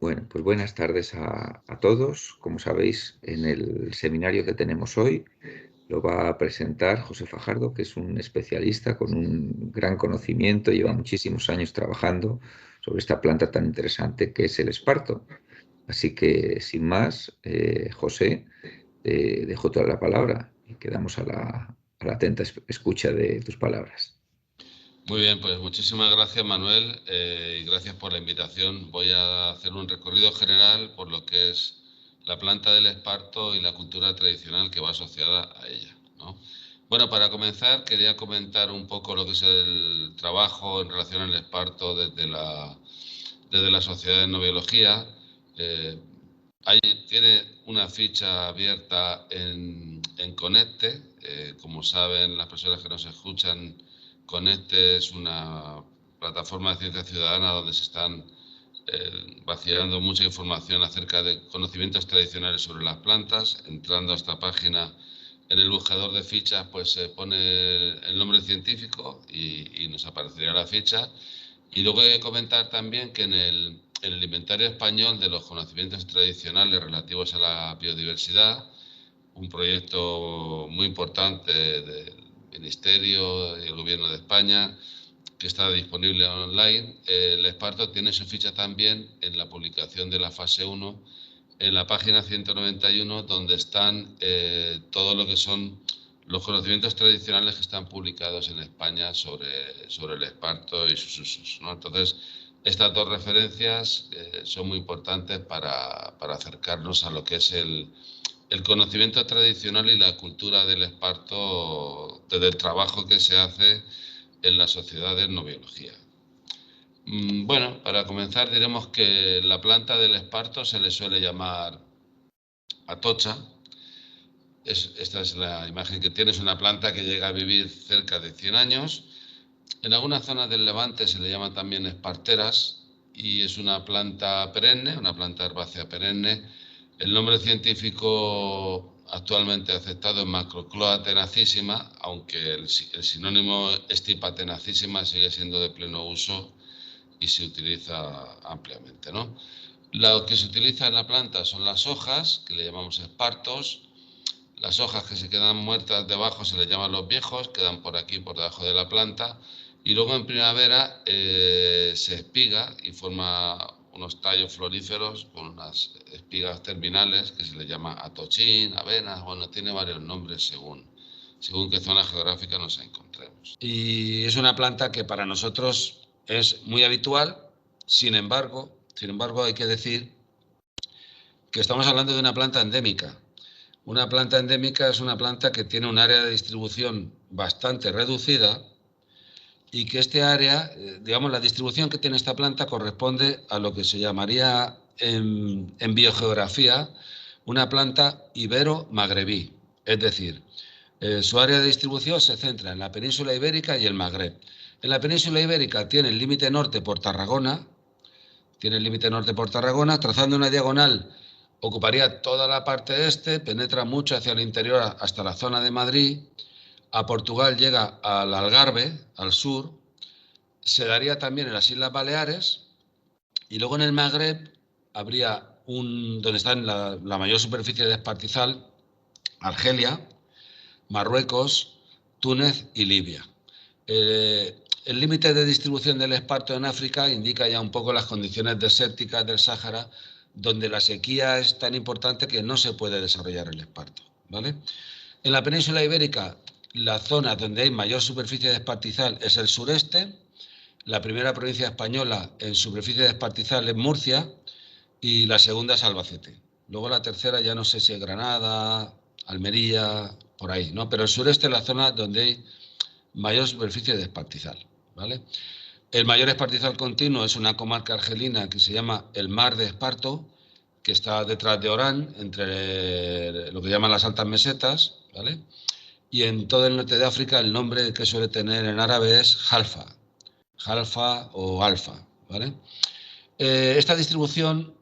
Bueno, pues buenas tardes a todos. Como sabéis, en el seminario que tenemos hoy lo va a presentar José Fajardo, que es un especialista con un gran conocimiento, lleva muchísimos años trabajando sobre esta planta tan interesante que es el esparto. Así que, sin más, José, te dejo toda la palabra y quedamos a la atenta escucha de tus palabras. Muy bien, pues muchísimas gracias, Manuel, y gracias por la invitación. Voy a hacer un recorrido general por lo que es la planta del esparto y la cultura tradicional que va asociada a ella, ¿no? Bueno, para comenzar quería comentar un poco lo que es el trabajo en relación al esparto desde la Sociedad de Etnobiología. Ahí tiene una ficha abierta en Conecte. Como saben las personas que nos escuchan, Conecte es una plataforma de ciencia ciudadana donde se están vaciando mucha información acerca de conocimientos tradicionales sobre las plantas. Entrando a esta página, en el buscador de fichas, pues se pone el nombre científico y nos aparecería la ficha. Y luego hay que comentar también que en el inventario español de los conocimientos tradicionales relativos a la biodiversidad, un proyecto muy importante del Ministerio y el Gobierno de España, que está disponible online, el esparto tiene su ficha también en la publicación de la fase 1, en la página 191, donde están todo lo que son los conocimientos tradicionales que están publicados en España sobre el esparto y sus usos, ¿no? Entonces, estas dos referencias son muy importantes para acercarnos a lo que es el conocimiento tradicional y la cultura del esparto desde el trabajo que se hace en la Sociedad de Etnobiología. Bueno, para comenzar diremos que la planta del esparto se le suele llamar atocha. Esta es la imagen que tiene, es una planta que llega a vivir cerca de 100 años. En algunas zonas del Levante se le llaman también esparteras y es una planta perenne, una planta herbácea perenne. El nombre científico actualmente aceptado es Macrocloa tenacissima, aunque el sinónimo Stipa tenacissima sigue siendo de pleno uso y se utiliza ampliamente, ¿no? Lo que se utiliza en la planta son las hojas, que le llamamos espartos. Las hojas que se quedan muertas debajo se les llaman los viejos, quedan por aquí, por debajo de la planta. Y luego en primavera se espiga y forma unos tallos floríferos con unas espigas terminales que se les llama atochín, avenas, bueno, tiene varios nombres según qué zona geográfica nos encontremos. Y es una planta que para nosotros es muy habitual. Sin embargo, hay que decir que estamos hablando de una planta endémica. Una planta endémica es una planta que tiene un área de distribución bastante reducida y que este área, digamos, la distribución que tiene esta planta corresponde a lo que se llamaría en biogeografía una planta ibero-magrebí. Es decir, su área de distribución se centra en la península ibérica y el Magreb. En la península ibérica tiene el límite norte por Tarragona, trazando una diagonal. Ocuparía toda la parte este, penetra mucho hacia el interior hasta la zona de Madrid. A Portugal llega al Algarve, al sur. Se daría también en las Islas Baleares. Y luego en el Magreb habría donde está la mayor superficie de espartizal, Argelia, Marruecos, Túnez y Libia. El límite de distribución del esparto en África indica ya un poco las condiciones desérticas del Sáhara, donde la sequía es tan importante que no se puede desarrollar el esparto, ¿vale? En la península ibérica, la zona donde hay mayor superficie de espartizal es el sureste. La primera provincia española en superficie de espartizal es Murcia y la segunda es Albacete. Luego la tercera ya no sé si es Granada, Almería, por ahí, ¿no? Pero el sureste es la zona donde hay mayor superficie de espartizal, ¿vale? El mayor espartizal continuo es una comarca argelina que se llama el Mar de Esparto, que está detrás de Orán, entre lo que llaman las altas mesetas, ¿vale? Y en todo el norte de África el nombre que suele tener en árabe es Halfa o Alfa, ¿vale? Esta distribución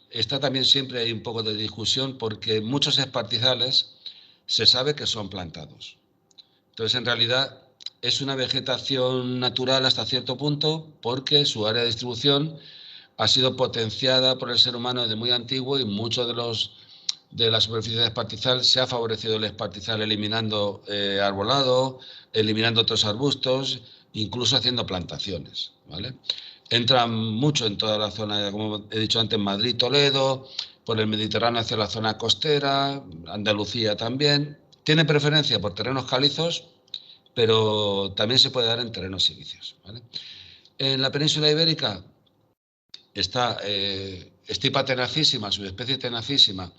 está también siempre hay un poco de discusión porque muchos espartizales se sabe que son plantados. Entonces, en realidad, es una vegetación natural hasta cierto punto porque su área de distribución ha sido potenciada por el ser humano desde muy antiguo y muchos de la superficie de espartizal se ha favorecido el espartizal eliminando arbolado, eliminando otros arbustos, incluso haciendo plantaciones, ¿vale? Entran mucho en toda la zona, como he dicho antes, Madrid, Toledo, por el Mediterráneo hacia la zona costera, Andalucía también. Tiene preferencia por terrenos calizos, pero también se puede dar en terrenos silíceos, ¿vale? En la península ibérica está Stipa tenacísima, subespecie tenacísima,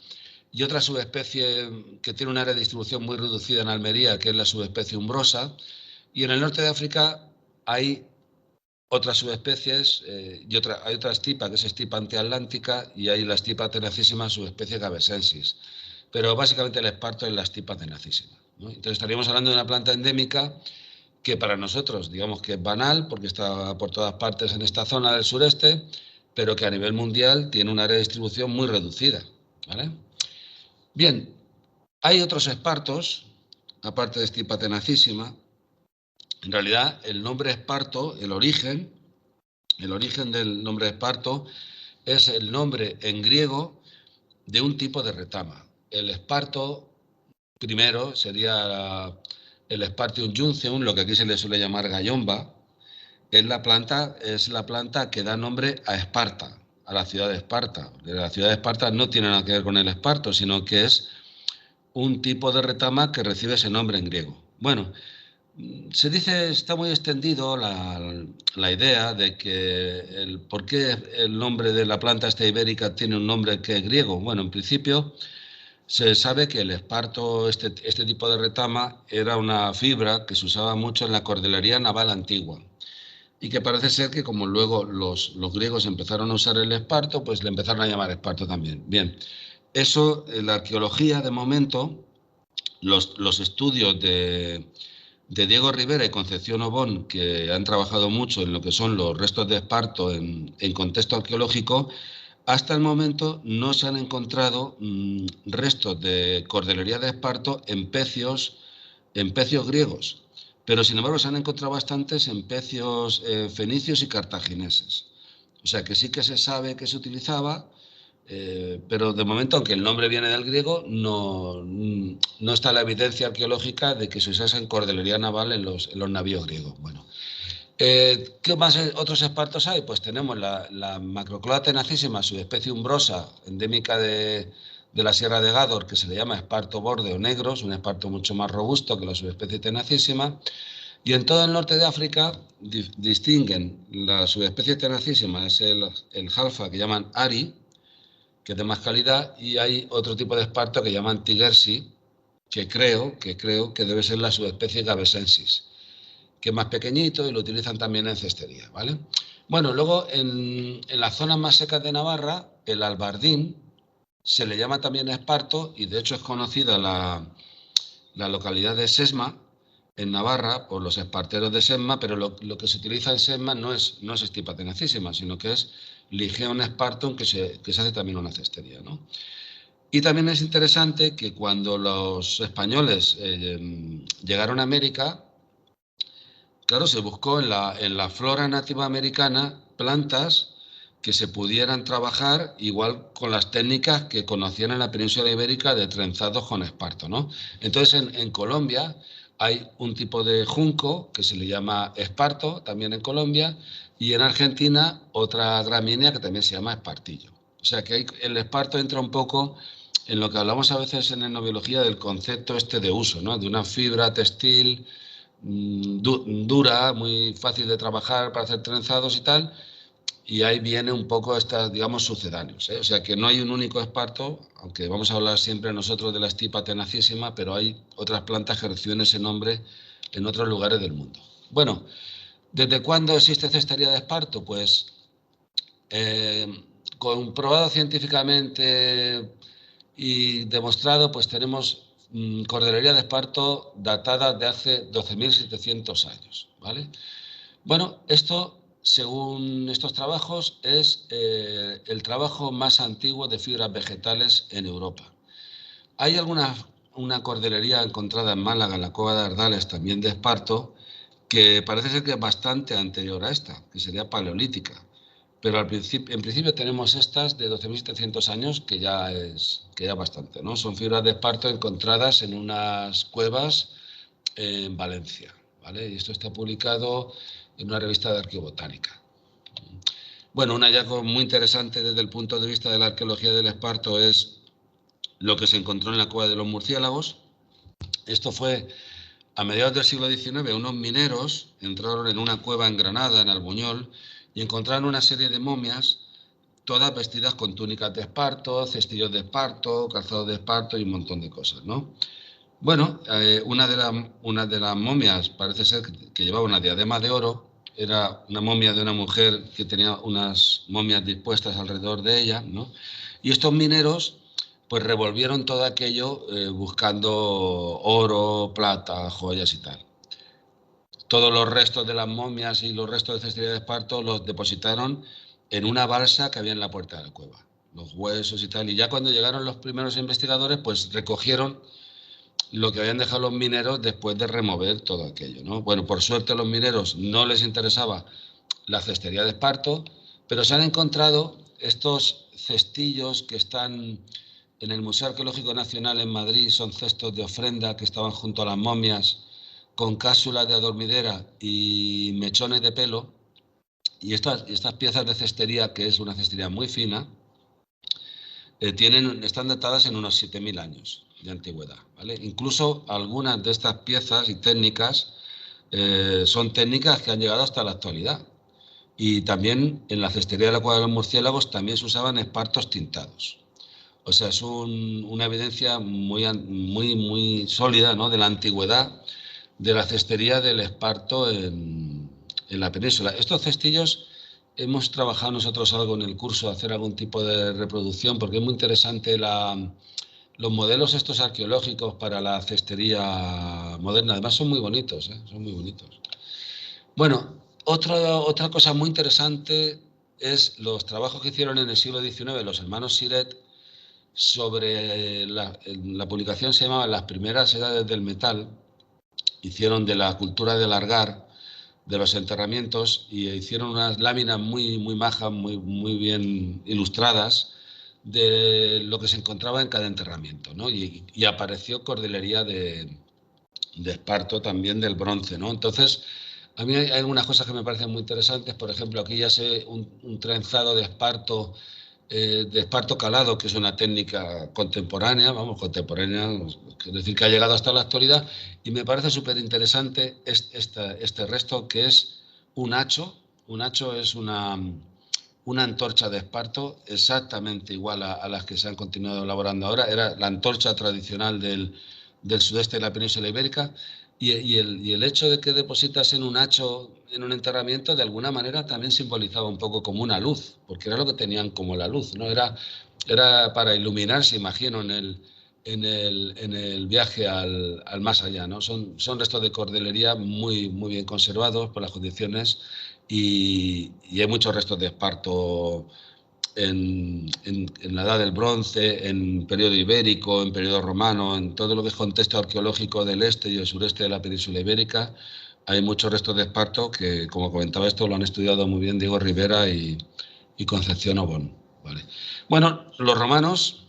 y otra subespecie que tiene un área de distribución muy reducida en Almería, que es la subespecie umbrosa. Y en el norte de África hay otras subespecies hay otra estipa, que es estipa antiatlántica, y hay la estipa tenacísima, subespecie gavesensis. Pero básicamente el esparto es la estipa tenacísima, ¿no? Entonces estaríamos hablando de una planta endémica que para nosotros, digamos que es banal, porque está por todas partes en esta zona del sureste, pero que a nivel mundial tiene un área de distribución muy reducida, ¿vale? Bien, hay otros espartos, aparte de estipa tenacísima. En realidad, el nombre esparto, el origen del nombre esparto es el nombre en griego de un tipo de retama. El esparto primero sería el Spartium junceum, lo que aquí se le suele llamar gallomba. Es la planta que da nombre a Esparta, a la ciudad de Esparta. La ciudad de Esparta no tiene nada que ver con el esparto, sino que es un tipo de retama que recibe ese nombre en griego. Bueno, se dice, está muy extendido la idea de que por qué el nombre de la planta esta ibérica tiene un nombre que es griego. Bueno, en principio se sabe que el esparto, este tipo de retama, era una fibra que se usaba mucho en la cordelería naval antigua y que parece ser que como luego los griegos empezaron a usar el esparto, pues le empezaron a llamar esparto también. Bien, eso, la arqueología de momento, los estudios de Diego Rivera y Concepción Obón, que han trabajado mucho en lo que son los restos de esparto en contexto arqueológico, hasta el momento no se han encontrado restos de cordelería de esparto en pecios griegos, pero sin embargo se han encontrado bastantes en pecios fenicios y cartagineses. O sea que sí que se sabe que se utilizaba, pero de momento, aunque el nombre viene del griego, no está la evidencia arqueológica de que se usase en cordelería naval en los navíos griegos. Bueno, ¿qué más otros espartos hay? Pues tenemos la Macrocloa tenacísima, subespecie umbrosa, endémica de la Sierra de Gádor, que se le llama esparto borde o negro, es un esparto mucho más robusto que la subespecie tenacísima. Y en todo el norte de África distinguen la subespecie tenacísima, es el jalfa que llaman Ari, que es de más calidad, y hay otro tipo de esparto que llaman Tigersi, que creo que debe ser la subespecie gavesensis, que es más pequeñito y lo utilizan también en cestería, ¿vale? Bueno, luego en las zonas más secas de Navarra, el albardín se le llama también esparto y de hecho es conocida la localidad de Sesma, en Navarra, por los esparteros de Sesma, pero lo que se utiliza en Sesma no es estipa tenacísima, sino que es Ligeum spartum, que se hace también una cestería, ¿no? Y también es interesante que cuando los españoles llegaron a América, claro, se buscó en la flora nativa americana plantas que se pudieran trabajar igual con las técnicas que conocían en la península ibérica de trenzados con esparto, ¿no? Entonces en Colombia hay un tipo de junco que se le llama esparto, también en Colombia, y en Argentina otra gramínea que también se llama espartillo. O sea que el esparto entra un poco en lo que hablamos a veces en etnobiología del concepto este de uso, ¿no? De una fibra textil dura, muy fácil de trabajar para hacer trenzados y tal, y ahí viene un poco estas, digamos, sucedáneos, ¿eh? O sea que no hay un único esparto, aunque vamos a hablar siempre nosotros de la estipa tenacísima, pero hay otras plantas que reciben ese nombre en otros lugares del mundo. Bueno, ¿desde cuándo existe cestería de esparto? Pues comprobado científicamente y demostrado, pues tenemos cordelería de esparto datada de hace 12.700 años, ¿vale? Bueno, esto, según estos trabajos, es el trabajo más antiguo de fibras vegetales en Europa. Hay una cordelería encontrada en Málaga, en la Cueva de Ardales, también de esparto, que parece ser que es bastante anterior a esta, que sería paleolítica. pero en principio tenemos estas de 12.700 años, que ya es bastante, ¿no? Son fibras de esparto encontradas en unas cuevas en Valencia, ¿vale? Y esto está publicado en una revista de arqueobotánica. Bueno, un hallazgo muy interesante desde el punto de vista de la arqueología del esparto es lo que se encontró en la cueva de los murciélagos. Esto fue a mediados del siglo XIX. Unos mineros entraron en una cueva en Granada, en Albuñol, y encontraron una serie de momias, todas vestidas con túnicas de esparto, cestillos de esparto, calzados de esparto y un montón de cosas, ¿no? Bueno, una de las momias parece ser que llevaba una diadema de oro. Era una momia de una mujer que tenía unas momias dispuestas alrededor de ella, ¿no? Y estos mineros pues revolvieron todo aquello buscando oro, plata, joyas y tal. Todos los restos de las momias y los restos de cestería de esparto los depositaron en una balsa que había en la puerta de la cueva. Los huesos y tal. Y ya cuando llegaron los primeros investigadores, pues recogieron lo que habían dejado los mineros después de remover todo aquello, ¿no? Bueno, por suerte a los mineros no les interesaba la cestería de esparto, pero se han encontrado estos cestillos que están en el Museo Arqueológico Nacional en Madrid. Son cestos de ofrenda que estaban junto a las momias, con cápsulas de adormidera y mechones de pelo. Y estas piezas de cestería, que es una cestería muy fina, están datadas en unos 7.000 años de antigüedad, ¿vale? Incluso algunas de estas piezas y técnicas son técnicas que han llegado hasta la actualidad. Y también en la cestería de la cueva de los murciélagos también se usaban espartos tintados. O sea, es una evidencia muy sólida, ¿no?, de la antigüedad de la cestería del esparto en la península. Estos cestillos hemos trabajado nosotros algo en el curso, hacer algún tipo de reproducción, porque es muy interesante los modelos estos arqueológicos para la cestería moderna. Además son muy bonitos, son muy bonitos. Bueno, otra cosa muy interesante es los trabajos que hicieron en el siglo XIX los hermanos Siret sobre la publicación. Se llamaba Las primeras edades del metal. Hicieron de la cultura del Argar, de los enterramientos, y hicieron unas láminas muy majas, muy bien ilustradas, de lo que se encontraba en cada enterramiento, ¿no? Y apareció cordelería de esparto también del bronce, ¿no? Entonces, a mí hay algunas cosas que me parecen muy interesantes. Por ejemplo, aquí ya sé un trenzado de esparto calado, que es una técnica contemporánea, es decir, que ha llegado hasta la actualidad, y me parece súper interesante este resto, que es un hacho. Un hacho es una antorcha de esparto exactamente igual a las que se han continuado elaborando ahora. Era la antorcha tradicional del sudeste de la península ibérica. Y el hecho de que depositasen un hacho en un enterramiento, de alguna manera también simbolizaba un poco como una luz, porque era lo que tenían como la luz, ¿no? Era para iluminarse, imagino, en el viaje al más allá, ¿no? Son restos de cordelería muy bien conservados por las condiciones, y hay muchos restos de esparto en la Edad del Bronce, en periodo ibérico, en periodo romano, en todo lo que es contexto arqueológico del este y el sureste de la península ibérica. Hay muchos restos de esparto que, como comentaba, esto lo han estudiado muy bien Diego Rivera y Concepción Obón, ¿vale? Bueno, los romanos,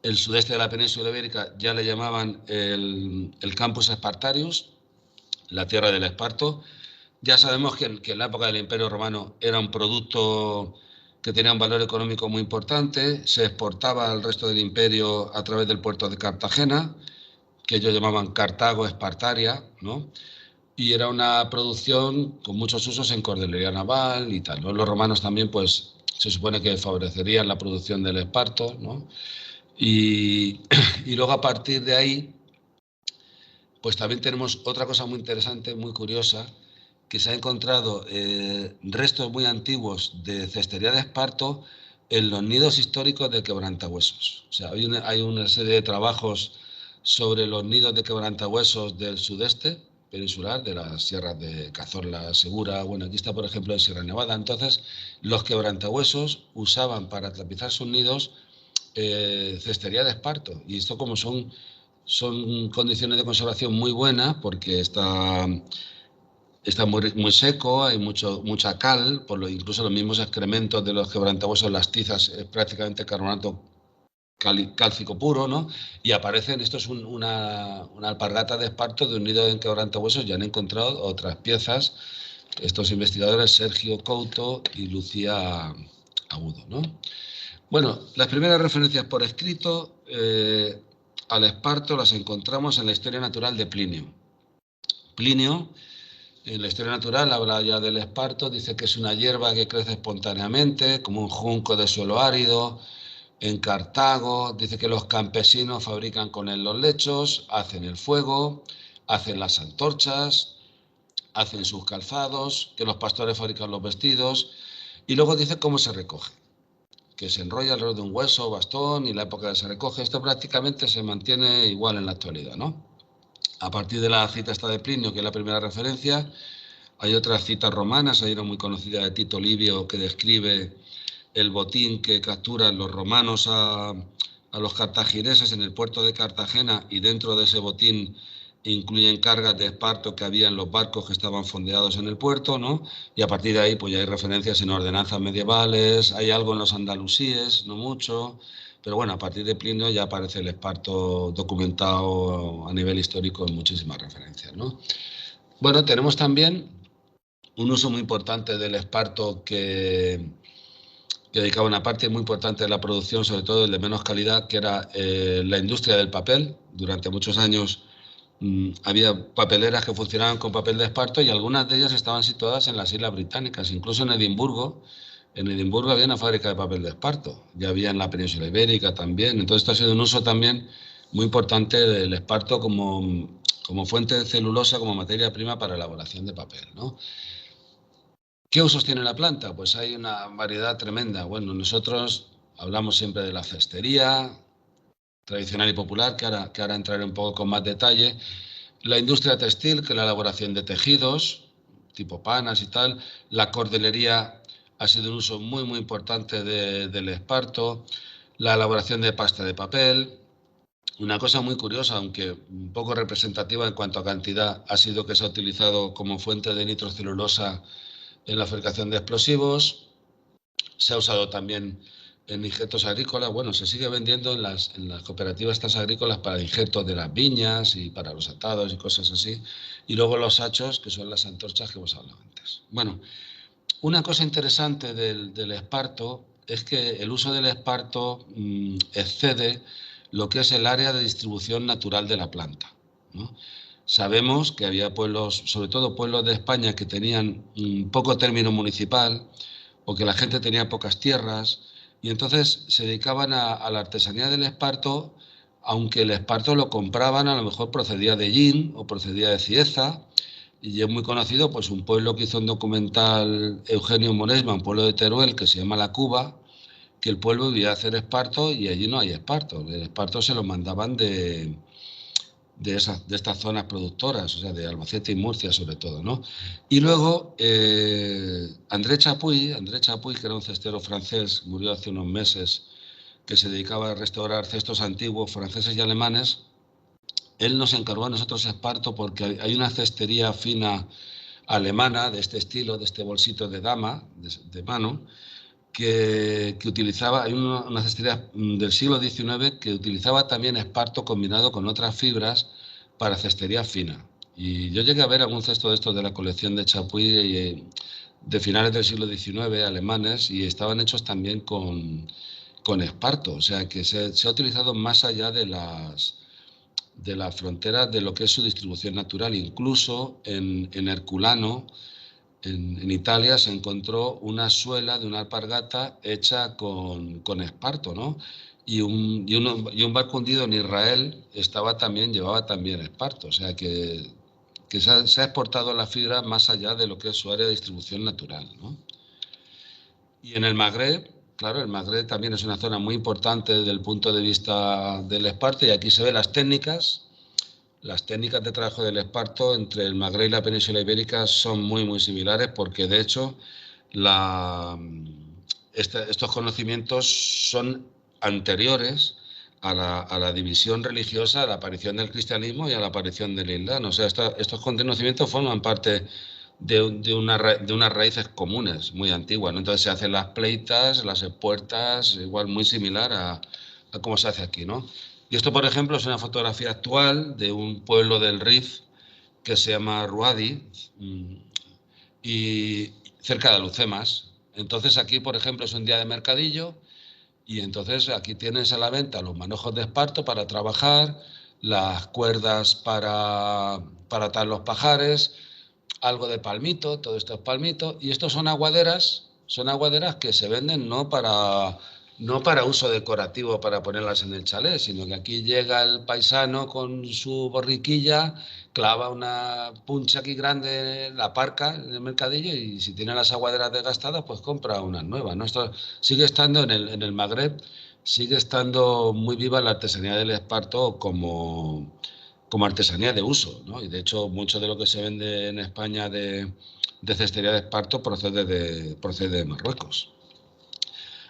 el sudeste de la península ibérica, ya le llamaban el Campus Spartarius, la tierra del esparto. Ya sabemos que en la época del Imperio Romano era un producto que tenía un valor económico muy importante. Se exportaba al resto del imperio a través del puerto de Cartagena, que ellos llamaban Cartago Espartaria, ¿no? Y era una producción con muchos usos en cordelería naval y tal, ¿no? Los romanos también, pues, se supone que favorecerían la producción del esparto, ¿no? Y, y luego, a partir de ahí, pues también tenemos otra cosa muy interesante, muy curiosa, que se ha encontrado restos muy antiguos de cestería de esparto en los nidos históricos de quebrantahuesos. O sea, hay una serie de trabajos sobre los nidos de quebrantahuesos del sudeste peninsular, de las sierras de Cazorla, Segura. Bueno, aquí está, por ejemplo, en Sierra Nevada. Entonces, los quebrantahuesos usaban para tapizar sus nidos cestería de esparto. Y esto, como son condiciones de conservación muy buenas, porque está muy seco, hay mucha cal, incluso los mismos excrementos de los quebrantahuesos, las tizas, es prácticamente carbonato cálcico puro, ¿no? Y aparecen, esto es una alpargata de esparto de un nido en quebrantahuesos, ya han encontrado otras piezas, estos investigadores Sergio Couto y Lucía Agudo, ¿no? Bueno, las primeras referencias por escrito al esparto las encontramos en la Historia Natural de Plinio. Plinio, en la Historia Natural, habla ya del esparto, dice que es una hierba que crece espontáneamente, como un junco de suelo árido. En Cartago dice que los campesinos fabrican con él los lechos, hacen el fuego, hacen las antorchas, hacen sus calzados, que los pastores fabrican los vestidos, y luego dice cómo se recoge, que se enrolla alrededor de un hueso o bastón y la época que se recoge. Esto prácticamente se mantiene igual en la actualidad, ¿no? A partir de la cita esta de Plinio, que es la primera referencia, hay otras citas romanas, hay una muy conocida de Tito Livio que describe el botín que capturan los romanos a los cartagineses en el puerto de Cartagena, y dentro de ese botín incluyen cargas de esparto que había en los barcos que estaban fondeados en el puerto, ¿no? Y a partir de ahí pues ya hay referencias en ordenanzas medievales, hay algo en los andalusíes, no mucho, pero bueno, a partir de Plinio ya aparece el esparto documentado a nivel histórico en muchísimas referencias, ¿no? Bueno, tenemos también un uso muy importante del esparto que dedicaba una parte muy importante de la producción, sobre todo el de menos calidad, que era la industria del papel. Durante muchos años había papeleras que funcionaban con papel de esparto y algunas de ellas estaban situadas en las Islas Británicas, incluso en Edimburgo. En Edimburgo había una fábrica de papel de esparto, ya había en la península ibérica también. Entonces esto ha sido un uso también muy importante del esparto como fuente de celulosa, como materia prima para elaboración de papel, ¿no? ¿Qué usos tiene la planta? Pues hay una variedad tremenda. Bueno, nosotros hablamos siempre de la cestería tradicional y popular, que ahora entraré un poco con más detalle. La industria textil, que es la elaboración de tejidos, tipo panas y tal. La cordelería ha sido un uso muy, muy importante del esparto. La elaboración de pasta de papel. Una cosa muy curiosa, aunque un poco representativa en cuanto a cantidad, ha sido que se ha utilizado como fuente de nitrocelulosa en la fabricación de explosivos. Se ha usado también en injertos agrícolas. Bueno, se sigue vendiendo en las cooperativas estas agrícolas para injertos de las viñas y para los atados y cosas así. Y luego los hachos, que son las antorchas que hemos hablado antes. Bueno, una cosa interesante del esparto es que el uso del esparto excede lo que es el área de distribución natural de la planta, ¿no? Sabemos que había pueblos, sobre todo pueblos de España, que tenían poco término municipal o que la gente tenía pocas tierras y entonces se dedicaban a la artesanía del esparto, aunque el esparto lo compraban, a lo mejor procedía de Yin o procedía de Cieza. Y es muy conocido pues un pueblo que hizo un documental Eugenio Moresma, un pueblo de Teruel que se llama La Cuba, que el pueblo vivía a hacer esparto y allí no hay esparto. El esparto se lo mandaban de estas zonas productoras, o sea, de Albacete y Murcia sobre todo, ¿no? Y luego André Chapuy, que era un cestero francés, murió hace unos meses, que se dedicaba a restaurar cestos antiguos franceses y alemanes. Él nos encargó a nosotros esparto porque hay una cestería fina alemana de este estilo, de este bolsito de dama, de mano, que utilizaba, hay una cestería del siglo XIX que utilizaba también esparto combinado con otras fibras para cestería fina. Y yo llegué a ver algún cesto de estos de la colección de Chapuy de finales del siglo XIX, alemanes, y estaban hechos también con esparto. O sea que se ha utilizado más allá de las fronteras de lo que es su distribución natural. Incluso en Herculano, en Italia, se encontró una suela de una alpargata hecha con esparto, ¿no? Y un barco hundido en Israel llevaba también esparto. O sea que se ha exportado la fibra más allá de lo que es su área de distribución natural, ¿no? Y en el Magreb, claro, el Magreb también es una zona muy importante desde el punto de vista del esparto, y aquí se ven las técnicas. Las técnicas de trabajo del esparto entre el Magreb y la península ibérica son muy, muy similares, porque de hecho estos conocimientos son anteriores a la división religiosa, a la aparición del cristianismo y a la aparición del islam. O sea, estos conocimientos forman parte de unas raíces comunes muy antiguas, ¿no? Entonces se hacen las pleitas, las espuertas, igual muy similar a cómo se hace aquí, ¿no? Y esto, por ejemplo, es una fotografía actual de un pueblo del Rif que se llama Ruadi, y cerca de Alucemas. Entonces aquí, por ejemplo, es un día de mercadillo y entonces aquí tienes a la venta los manojos de esparto para trabajar, las cuerdas para atar los pajares, algo de palmito, todo esto es palmito, y estos son aguaderas que se venden no para uso decorativo para ponerlas en el chalet, sino que aquí llega el paisano con su borriquilla, clava una puncha aquí grande, la parca en el mercadillo y si tiene las aguaderas desgastadas, pues compra unas nuevas, ¿no? Esto sigue estando en el Magreb, sigue estando muy viva la artesanía del esparto como artesanía de uso, ¿no? Y de hecho, mucho de lo que se vende en España de cestería de esparto procede de Marruecos.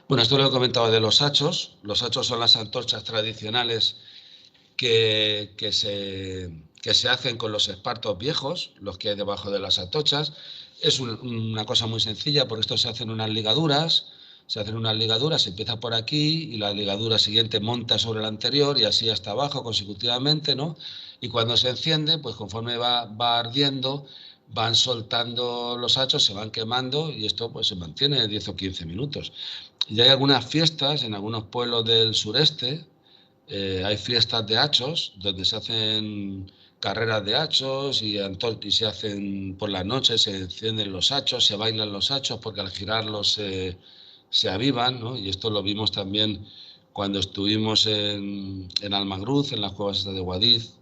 Bueno, esto lo he comentado de los hachos. Los hachos son las antorchas tradicionales que se hacen con los espartos viejos, los que hay debajo de las antorchas. Es una cosa muy sencilla, porque esto se hacen unas ligaduras, se empieza por aquí y la ligadura siguiente monta sobre la anterior y así hasta abajo consecutivamente, ¿no? Y cuando se enciende, pues conforme va ardiendo, van soltando los hachos, se van quemando y esto pues se mantiene 10 o 15 minutos. Y hay algunas fiestas en algunos pueblos del sureste, hay fiestas de hachos donde se hacen carreras de hachos y se hacen por la noche, se encienden los hachos, se bailan los hachos porque al girarlos se avivan, ¿no? Y esto lo vimos también cuando estuvimos en Almagruz, en las cuevas de Guadix,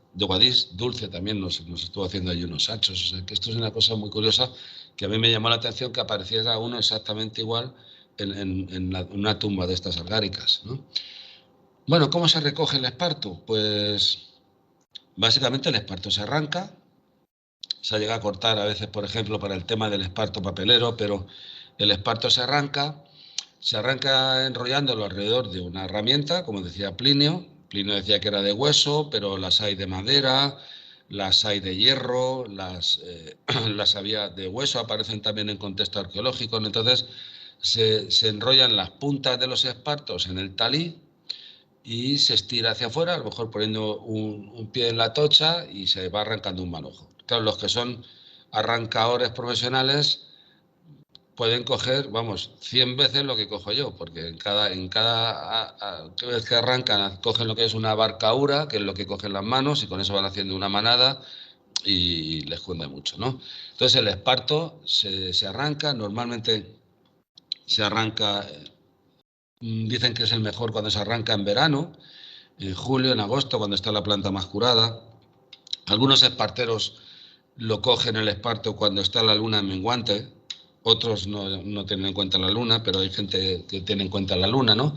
Dulce también nos estuvo haciendo allí unos hachos. O sea, que esto es una cosa muy curiosa que a mí me llamó la atención que apareciera uno exactamente igual en una tumba de estas algáricas, ¿no? Bueno, ¿cómo se recoge el esparto? Pues básicamente el esparto se arranca, se llega a cortar a veces, por ejemplo, para el tema del esparto papelero, pero el esparto se arranca enrollándolo alrededor de una herramienta, como decía Plinio. Plinio decía que era de hueso, pero las hay de madera, las hay de hierro, las había de hueso, aparecen también en contexto arqueológico. Entonces se enrollan las puntas de los espartos en el talí y se estira hacia afuera, a lo mejor poniendo un pie en la tocha y se va arrancando un manojo. Claro, los que son arrancadores profesionales pueden coger, vamos, 100 veces lo que cojo yo, porque cada vez que arrancan cogen lo que es una barcaura, que es lo que cogen las manos, y con eso van haciendo una manada y les cunde mucho, ¿no? Entonces el esparto se arranca, normalmente se arranca, dicen que es el mejor cuando se arranca en verano, en julio, en agosto, cuando está la planta más curada. Algunos esparteros lo cogen el esparto cuando está la luna menguante, otros no tienen en cuenta la luna, pero hay gente que tiene en cuenta la luna, ¿no?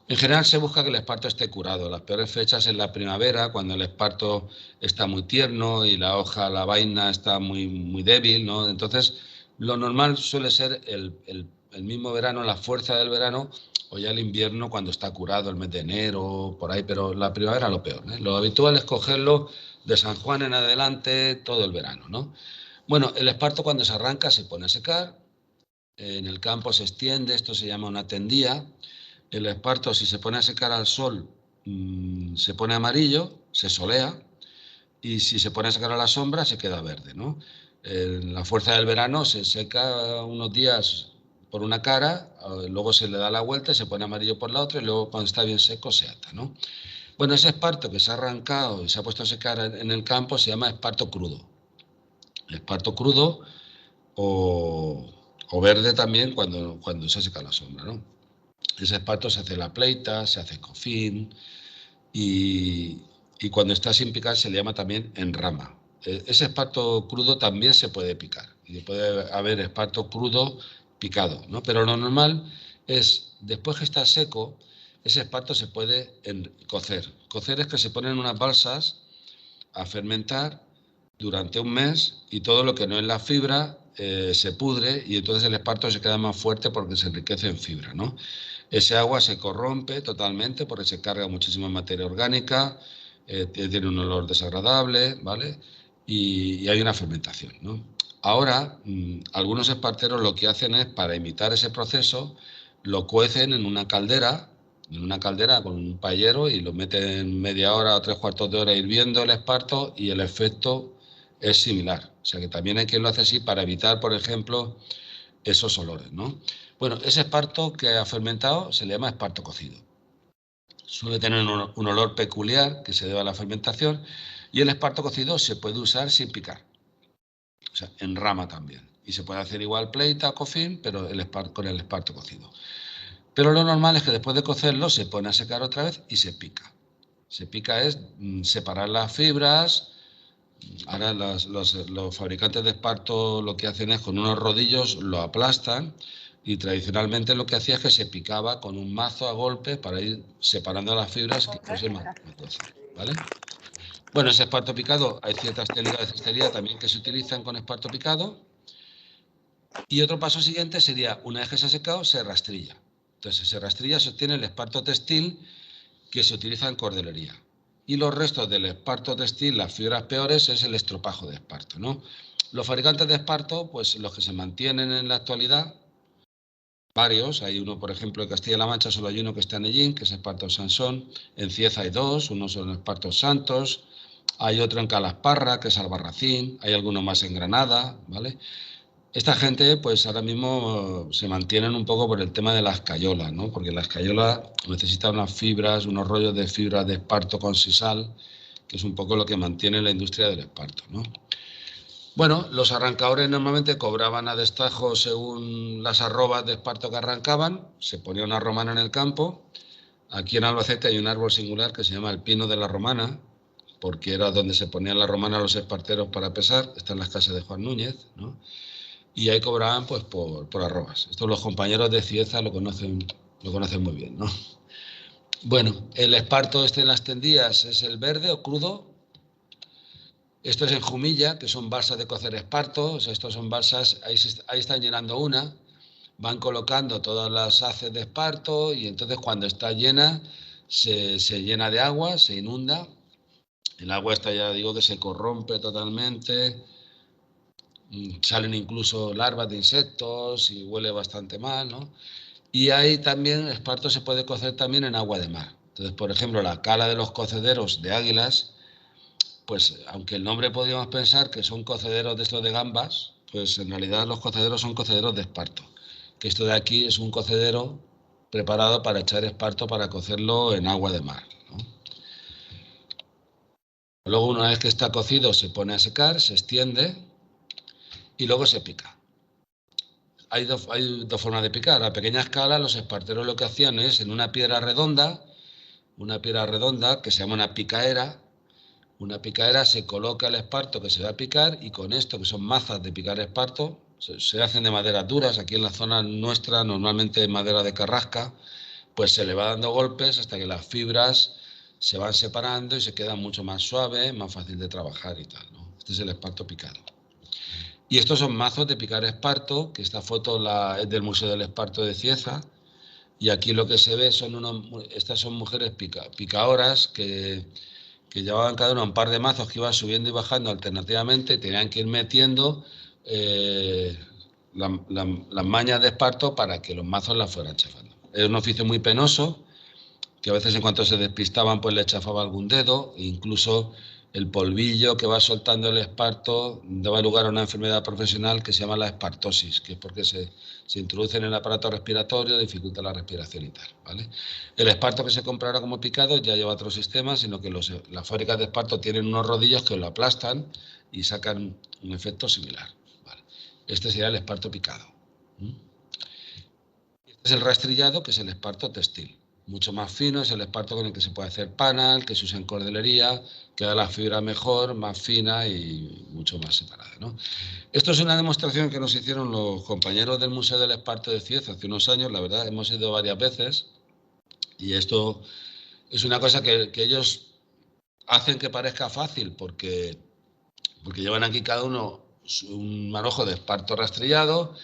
En general se busca que el esparto esté curado. Las peores fechas en la primavera, cuando el esparto está muy tierno y la hoja, la vaina está muy débil, ¿no? Entonces, lo normal suele ser el mismo verano, la fuerza del verano, o ya el invierno cuando está curado, el mes de enero, por ahí, pero la primavera lo peor, ¿eh? Lo habitual es cogerlo de San Juan en adelante todo el verano, ¿no? Bueno, el esparto cuando se arranca se pone a secar, en el campo se extiende, esto se llama una tendía. El esparto, si se pone a secar al sol, se pone amarillo, se solea, y si se pone a secar a la sombra, se queda verde, ¿no? La fuerza del verano se seca unos días por una cara, luego se le da la vuelta y se pone amarillo por la otra, y luego cuando está bien seco se ata, ¿no? Bueno, ese esparto que se ha arrancado y se ha puesto a secar en el campo se llama esparto crudo. Esparto crudo o, o verde también cuando se seca la sombra, ¿no? Ese esparto se hace la pleita, se hace cofín y, y cuando está sin picar se le llama también enrama. Ese esparto crudo también se puede picar y puede haber esparto crudo picado, ¿no? Pero lo normal es, después que está seco, ese esparto se puede cocer. Cocer es que se ponen unas balsas a fermentar durante un mes y todo lo que no es la fibra se pudre y entonces el esparto se queda más fuerte porque se enriquece en fibra, ¿no? Ese agua se corrompe totalmente porque se carga muchísima materia orgánica, tiene un olor desagradable, ¿vale? Y hay una fermentación, ¿no? Ahora, algunos esparteros lo que hacen es, para imitar ese proceso, lo cuecen en una caldera con un paellero, y lo meten media hora o 3/4 de hora hirviendo el esparto, y el efecto es similar. O sea que también hay quien lo hace así para evitar, por ejemplo, esos olores, ¿no? Bueno, ese esparto que ha fermentado se le llama esparto cocido. Suele tener un olor peculiar que se debe a la fermentación, y el esparto cocido se puede usar sin picar, o sea, en rama también. Y se puede hacer igual pleita o cofín, pero con el esparto cocido. Pero lo normal es que después de cocerlo se pone a secar otra vez y se pica. Se pica es separar las fibras. Ahora los fabricantes de esparto lo que hacen es, con unos rodillos lo aplastan, y tradicionalmente lo que hacía es que se picaba con un mazo a golpes para ir separando las fibras que fuesen más dóciles, ¿vale? Bueno, ese esparto picado, hay ciertas técnicas de cestería también que se utilizan con esparto picado. Y otro paso siguiente sería, una vez que se ha secado, se rastrilla. Entonces, se rastrilla, se obtiene el esparto textil, que se utiliza en cordelería. Y los restos del esparto textil, las fibras peores, es el estropajo de esparto, ¿no? Los fabricantes de esparto, pues los que se mantienen en la actualidad, varios. Hay uno, por ejemplo, en Castilla-La Mancha solo hay uno, que está en Ellín, que es esparto Sansón. En Cieza hay dos, uno son espartos Santos. Hay otro en Calasparra, que es Albarracín. Hay alguno más en Granada, ¿vale? Esta gente, pues ahora mismo se mantienen un poco por el tema de las cayolas, ¿no? Porque las cayolas necesitan unas fibras, unos rollos de fibras de esparto con sisal, que es un poco lo que mantiene la industria del esparto, ¿no? Bueno, los arrancadores normalmente cobraban a destajo según las arrobas de esparto que arrancaban. Se ponía una romana en el campo. Aquí en Albacete hay un árbol singular que se llama el pino de la romana, porque era donde se ponían la romana los esparteros para pesar. Está en las casas de Juan Núñez, ¿no? Y ahí cobraban pues por arrobas. Esto los compañeros de Cieza lo conocen muy bien, ¿no? Bueno, el esparto en las tendías es el verde o crudo. Esto es en Jumilla, que son balsas de cocer esparto. O sea, estos son balsas, ahí están llenando una, van colocando todas las haces de esparto, y entonces cuando está llena se llena de agua, se inunda. El agua está, ya digo, que se corrompe totalmente. Salen incluso larvas de insectos y huele bastante mal, ¿no? Y ahí también el esparto se puede cocer también en agua de mar. Entonces, por ejemplo, la cala de los cocederos de Águilas, pues aunque el nombre podríamos pensar que son cocederos de estos de gambas, pues en realidad los cocederos son cocederos de esparto. Que esto de aquí es un cocedero preparado para echar esparto para cocerlo en agua de mar, ¿no? Luego, una vez que está cocido, se pone a secar, se extiende y luego se pica. Hay dos formas de picar. A pequeña escala, los esparteros lo que hacían es, en una piedra redonda que se llama una picaera se coloca el esparto que se va a picar, y con esto, que son mazas de picar esparto, se hacen de maderas duras. Aquí en la zona nuestra normalmente es madera de carrasca, pues se le va dando golpes hasta que las fibras se van separando y se queda mucho más suave, más fácil de trabajar y tal, ¿no? Este es el esparto picado. Y estos son mazos de picar esparto, que esta foto es del Museo del Esparto de Cieza. Y aquí lo que se ve estas son mujeres picadoras que llevaban cada una un par de mazos que iban subiendo y bajando alternativamente, y tenían que ir metiendo las mañas de esparto para que los mazos las fueran chafando. Es un oficio muy penoso, que a veces, en cuanto se despistaban, pues le chafaba algún dedo, e incluso el polvillo que va soltando el esparto daba lugar a una enfermedad profesional que se llama la espartosis, que es porque se introduce en el aparato respiratorio, dificulta la respiración y tal, ¿vale? El esparto que se compra ahora como picado ya lleva otro sistema, sino que las fábricas de esparto tienen unos rodillos que lo aplastan y sacan un efecto similar, ¿vale? Este sería el esparto picado. Este es el rastrillado, que es el esparto textil. Mucho más fino, es el esparto con el que se puede hacer panal, que se usa en cordelería, queda la fibra mejor, más fina y mucho más separada, ¿no? Esto es una demostración que nos hicieron los compañeros del Museo del Esparto de Cieza hace unos años. La verdad, hemos ido varias veces, y esto es una cosa que ellos hacen que parezca fácil, porque llevan aquí cada uno un manojo de esparto rastrillado.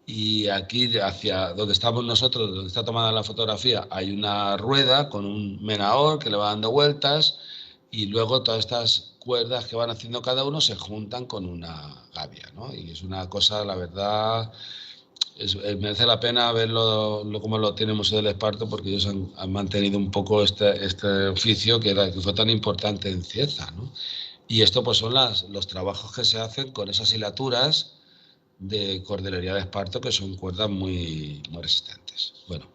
Y aquí, hacia donde estamos nosotros, donde está tomada la fotografía, hay una rueda con un menaor que le va dando vueltas, y luego todas estas cuerdas que van haciendo cada uno se juntan con una gavia, ¿no? Y es una cosa, la verdad, merece la pena verlo como lo tiene el Museo del Esparto, porque ellos han mantenido un poco este oficio que fue tan importante en Cieza, ¿no? Y esto pues son los trabajos que se hacen con esas hilaturas de cordelería de esparto, que son cuerdas muy, muy resistentes. Bueno,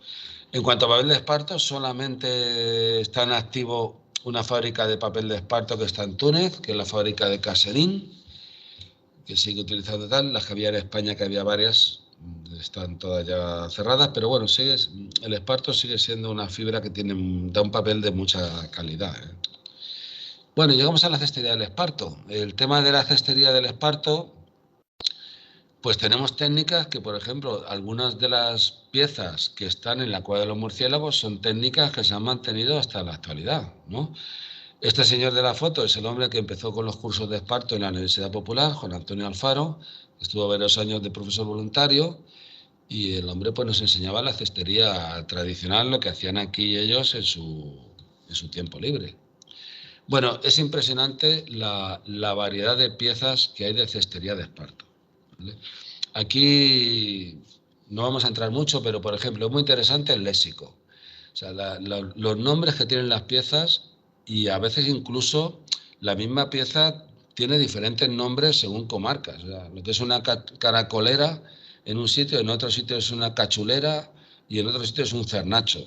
en cuanto a papel de esparto, solamente está en activo una fábrica de papel de esparto que está en Túnez, que es la fábrica de Caserín, que sigue utilizando tal. Las que había en España, que había varias, están todas ya cerradas, pero bueno, el esparto sigue siendo una fibra que da un papel de mucha calidad, ¿eh? Bueno, llegamos a la cestería del esparto. El tema de la cestería del esparto, pues tenemos técnicas que, por ejemplo, algunas de las piezas que están en la cueva de los murciélagos son técnicas que se han mantenido hasta la actualidad, ¿no? Este señor de la foto es el hombre que empezó con los cursos de esparto en la Universidad Popular, Juan Antonio Alfaro. Estuvo varios años de profesor voluntario y el hombre pues nos enseñaba la cestería tradicional, lo que hacían aquí ellos en su tiempo libre. Bueno, es impresionante la variedad de piezas que hay de cestería de esparto, ¿vale? Aquí no vamos a entrar mucho, pero por ejemplo, es muy interesante el léxico. O sea, los nombres que tienen las piezas, y a veces incluso la misma pieza tiene diferentes nombres según comarcas. O sea, lo que es una caracolera en un sitio, en otro sitio es una cachulera y en otro sitio es un cernacho.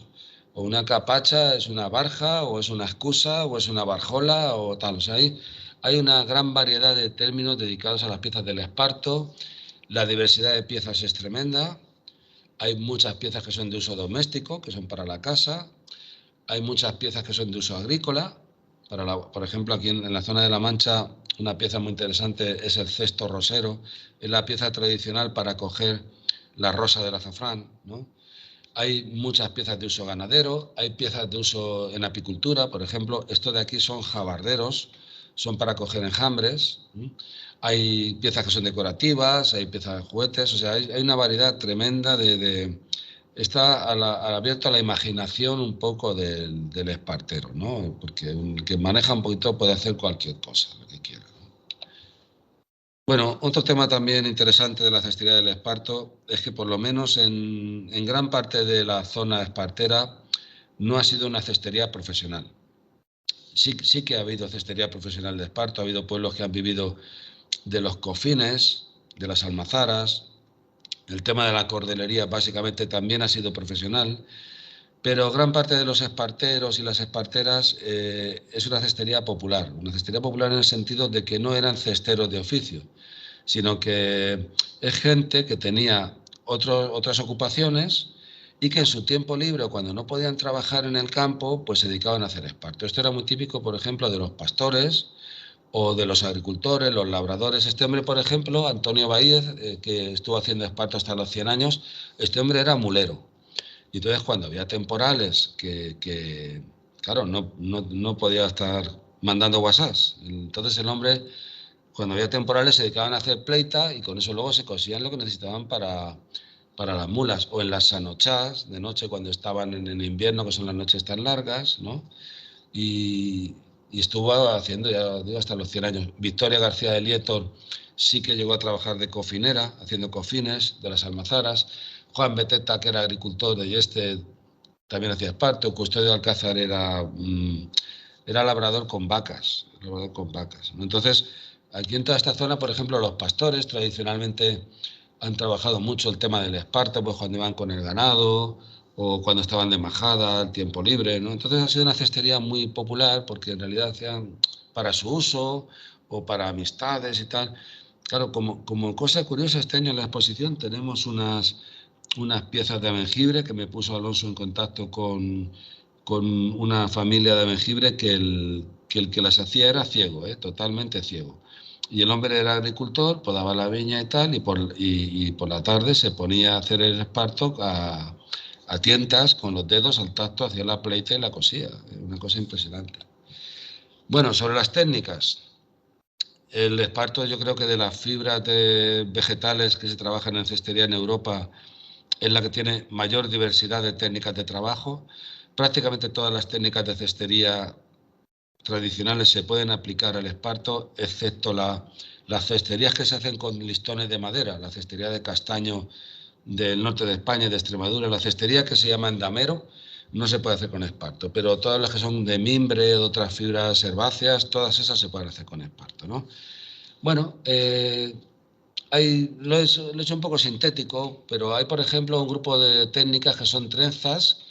O una capacha es una barja, o es una excusa, o es una barjola, o tal. O sea, hay una gran variedad de términos dedicados a las piezas del esparto. La diversidad de piezas es tremenda. Hay muchas piezas que son de uso doméstico, que son para la casa. Hay muchas piezas que son de uso agrícola. Por ejemplo, aquí en la zona de La Mancha, una pieza muy interesante es el cesto rosero. Es la pieza tradicional para coger la rosa del azafrán, ¿no? Hay muchas piezas de uso ganadero, hay piezas de uso en apicultura, por ejemplo, esto de aquí son jabarderos, son para coger enjambres. Hay piezas que son decorativas, hay piezas de juguetes, o sea, hay una variedad tremenda está abierto a la imaginación un poco del espartero, ¿no? Porque el que maneja un poquito puede hacer cualquier cosa, lo que quiera. Bueno, otro tema también interesante de la cestería del esparto es que por lo menos en gran parte de la zona espartera no ha sido una cestería profesional. Sí que ha habido cestería profesional de esparto, ha habido pueblos que han vivido de los cofines, de las almazaras. El tema de la cordelería básicamente también ha sido profesional, pero gran parte de los esparteros y las esparteras es una cestería popular en el sentido de que no eran cesteros de oficio, sino que es gente que tenía otras ocupaciones y que en su tiempo libre o cuando no podían trabajar en el campo, pues se dedicaban a hacer esparto. Esto era muy típico, por ejemplo, de los pastores o de los agricultores, los labradores. Este hombre, por ejemplo, Antonio Baíez, que estuvo haciendo esparto hasta los 100 años, este hombre era mulero. Y entonces cuando había temporales claro, no podía estar mandando WhatsApps. Entonces el hombre, cuando había temporales, se dedicaban a hacer pleita y con eso luego se cosían lo que necesitaban para las mulas. O en las sanochás, de noche, cuando estaban en el invierno, que son las noches tan largas, ¿no? Y, y estuvo haciendo, ya digo, hasta los 100 años. Victoria García de Lietor sí que llegó a trabajar de cofinera, haciendo cofines de las almazaras. Juan Beteta, que era agricultor de Yeste, también hacía esparto. Custodio de Alcázar era labrador con vacas, ¿no? Entonces, aquí en toda esta zona, por ejemplo, los pastores tradicionalmente han trabajado mucho el tema del esparto, pues cuando iban con el ganado o cuando estaban de majada, el tiempo libre, ¿no? Entonces ha sido una cestería muy popular porque en realidad hacían para su uso o para amistades y tal. Claro, como cosa curiosa, este año en la exposición tenemos unas piezas de abengibre que me puso Alonso en contacto con una familia de abengibre que las hacía era ciego, totalmente ciego. Y el hombre era agricultor, podaba la viña y tal, y por la tarde se ponía a hacer el esparto a tientas con los dedos al tacto, hacía la pleita y la cosía. Una cosa impresionante. Bueno, sobre las técnicas. El esparto, yo creo que de las fibras vegetales que se trabajan en cestería en Europa es la que tiene mayor diversidad de técnicas de trabajo. Prácticamente todas las técnicas de cestería tradicionales se pueden aplicar al esparto, excepto las cesterías que se hacen con listones de madera, la cestería de castaño del norte de España y de Extremadura, la cestería que se llama endamero, no se puede hacer con esparto, pero todas las que son de mimbre o de otras fibras herbáceas, todas esas se pueden hacer con esparto, ¿no? Bueno, lo he hecho un poco sintético, pero hay, por ejemplo, un grupo de técnicas que son trenzas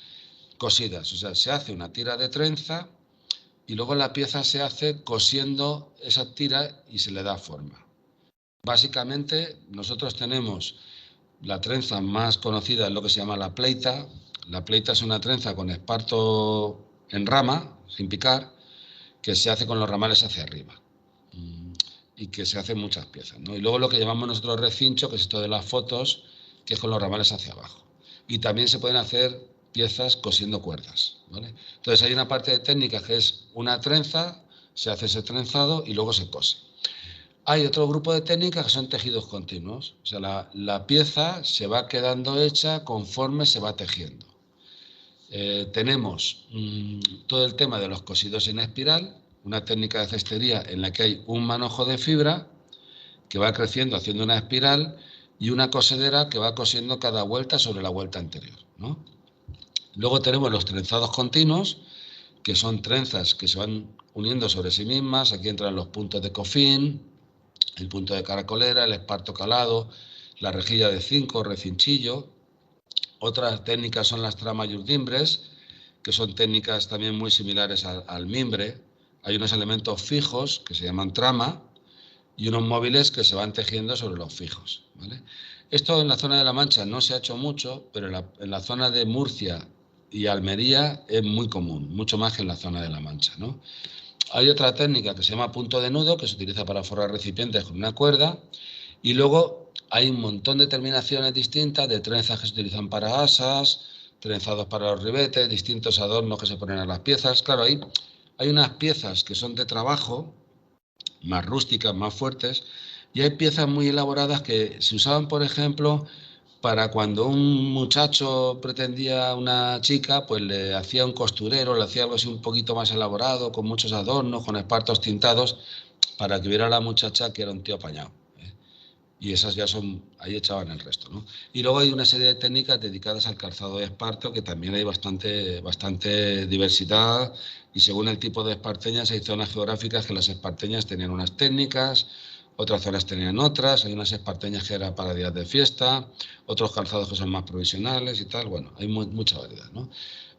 cosidas, o sea, se hace una tira de trenza y luego la pieza se hace cosiendo esa tira y se le da forma. Básicamente, nosotros tenemos la trenza más conocida, es lo que se llama la pleita. La pleita es una trenza con esparto en rama, sin picar, que se hace con los ramales hacia arriba y que se hacen muchas piezas, ¿no? Y luego lo que llamamos nosotros recincho, que es esto de las fotos, que es con los ramales hacia abajo. Y también se pueden hacer piezas cosiendo cuerdas, ¿vale? Entonces hay una parte de técnica que es una trenza, se hace ese trenzado y luego se cose. Hay otro grupo de técnicas que son tejidos continuos, o sea, la pieza se va quedando hecha conforme se va tejiendo. Tenemos todo el tema de los cosidos en espiral, una técnica de cestería en la que hay un manojo de fibra que va creciendo haciendo una espiral y una cosedera que va cosiendo cada vuelta sobre la vuelta anterior, ¿no? Luego tenemos los trenzados continuos, que son trenzas que se van uniendo sobre sí mismas. Aquí entran los puntos de cofín, el punto de caracolera, el esparto calado, la rejilla de zinco, recinchillo. Otras técnicas son las tramas y urdimbres, que son técnicas también muy similares al mimbre. Hay unos elementos fijos que se llaman trama y unos móviles que se van tejiendo sobre los fijos, ¿vale? Esto en la zona de La Mancha no se ha hecho mucho, pero en la zona de Murcia y Almería es muy común, mucho más que en la zona de La Mancha, ¿no? Hay otra técnica que se llama punto de nudo, que se utiliza para forrar recipientes con una cuerda, y luego hay un montón de terminaciones distintas de trenzas que se utilizan para asas, trenzados para los ribetes, distintos adornos que se ponen a las piezas. Claro, hay unas piezas que son de trabajo, más rústicas, más fuertes, y hay piezas muy elaboradas que se usaban, por ejemplo, para cuando un muchacho pretendía a una chica, pues le hacía un costurero, le hacía algo así un poquito más elaborado, con muchos adornos, con espartos tintados, para que viera a la muchacha que era un tío apañado. Y esas ya son, ahí echaban el resto, ¿no? Y luego hay una serie de técnicas dedicadas al calzado de esparto, que también hay bastante diversidad, y según el tipo de esparteñas hay zonas geográficas que las esparteñas tenían unas técnicas, otras zonas tenían otras, hay unas esparteñas que eran para días de fiesta, otros calzados que son más provisionales y tal, bueno, hay mucha variedad, ¿no?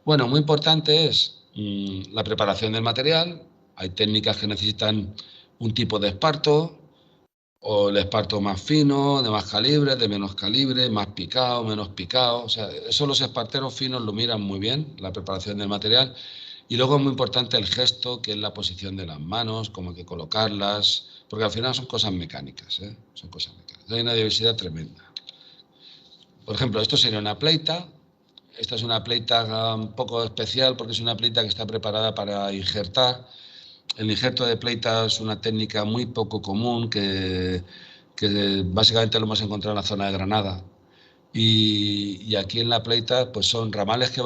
Bueno, muy importante es la preparación del material, hay técnicas que necesitan un tipo de esparto, o el esparto más fino, de más calibre, de menos calibre, más picado, menos picado. O sea, eso los esparteros finos lo miran muy bien, la preparación del material. Y luego es muy importante el gesto, que es la posición de las manos, cómo hay que colocarlas, porque al final son cosas mecánicas, ¿eh? Son cosas mecánicas. Hay una diversidad tremenda. Por ejemplo, esto sería una pleita. Esta es una pleita un poco especial porque es una pleita que está preparada para injertar. El injerto de pleita es una técnica muy poco común que básicamente lo hemos encontrado en la zona de Granada. Y aquí en la pleita pues son ramales que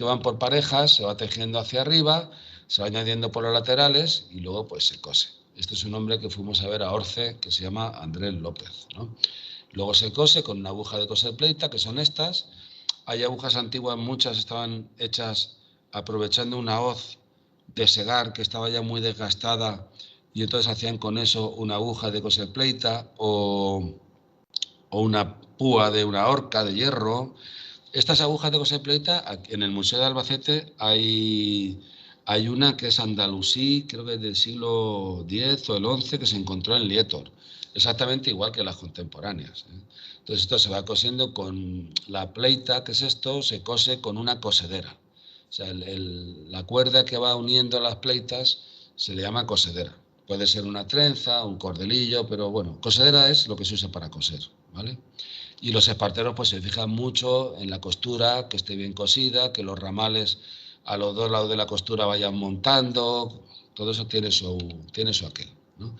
van por parejas, se va tejiendo hacia arriba, se va añadiendo por los laterales y luego pues se cose. Este es un hombre que fuimos a ver a Orce, que se llama Andrés López, ¿no? Luego se cose con una aguja de coser pleita, que son estas. Hay agujas antiguas, muchas estaban hechas aprovechando una hoz de segar que estaba ya muy desgastada y entonces hacían con eso una aguja de coser pleita o una púa de una horca de hierro. Estas agujas de coser pleita, en el Museo de Albacete hay una que es andalusí, creo que es del siglo X o el XI, que se encontró en Lietor, exactamente igual que las contemporáneas, ¿eh? Entonces esto se va cosiendo con la pleita, que es esto, se cose con una cosedera. O sea, la cuerda que va uniendo las pleitas se le llama cosedera. Puede ser una trenza, un cordelillo, pero bueno, cosedera es lo que se usa para coser, ¿vale? Y los esparteros pues se fijan mucho en la costura, que esté bien cosida, que los ramales a los dos lados de la costura vayan montando, todo eso tiene su aquel, ¿no?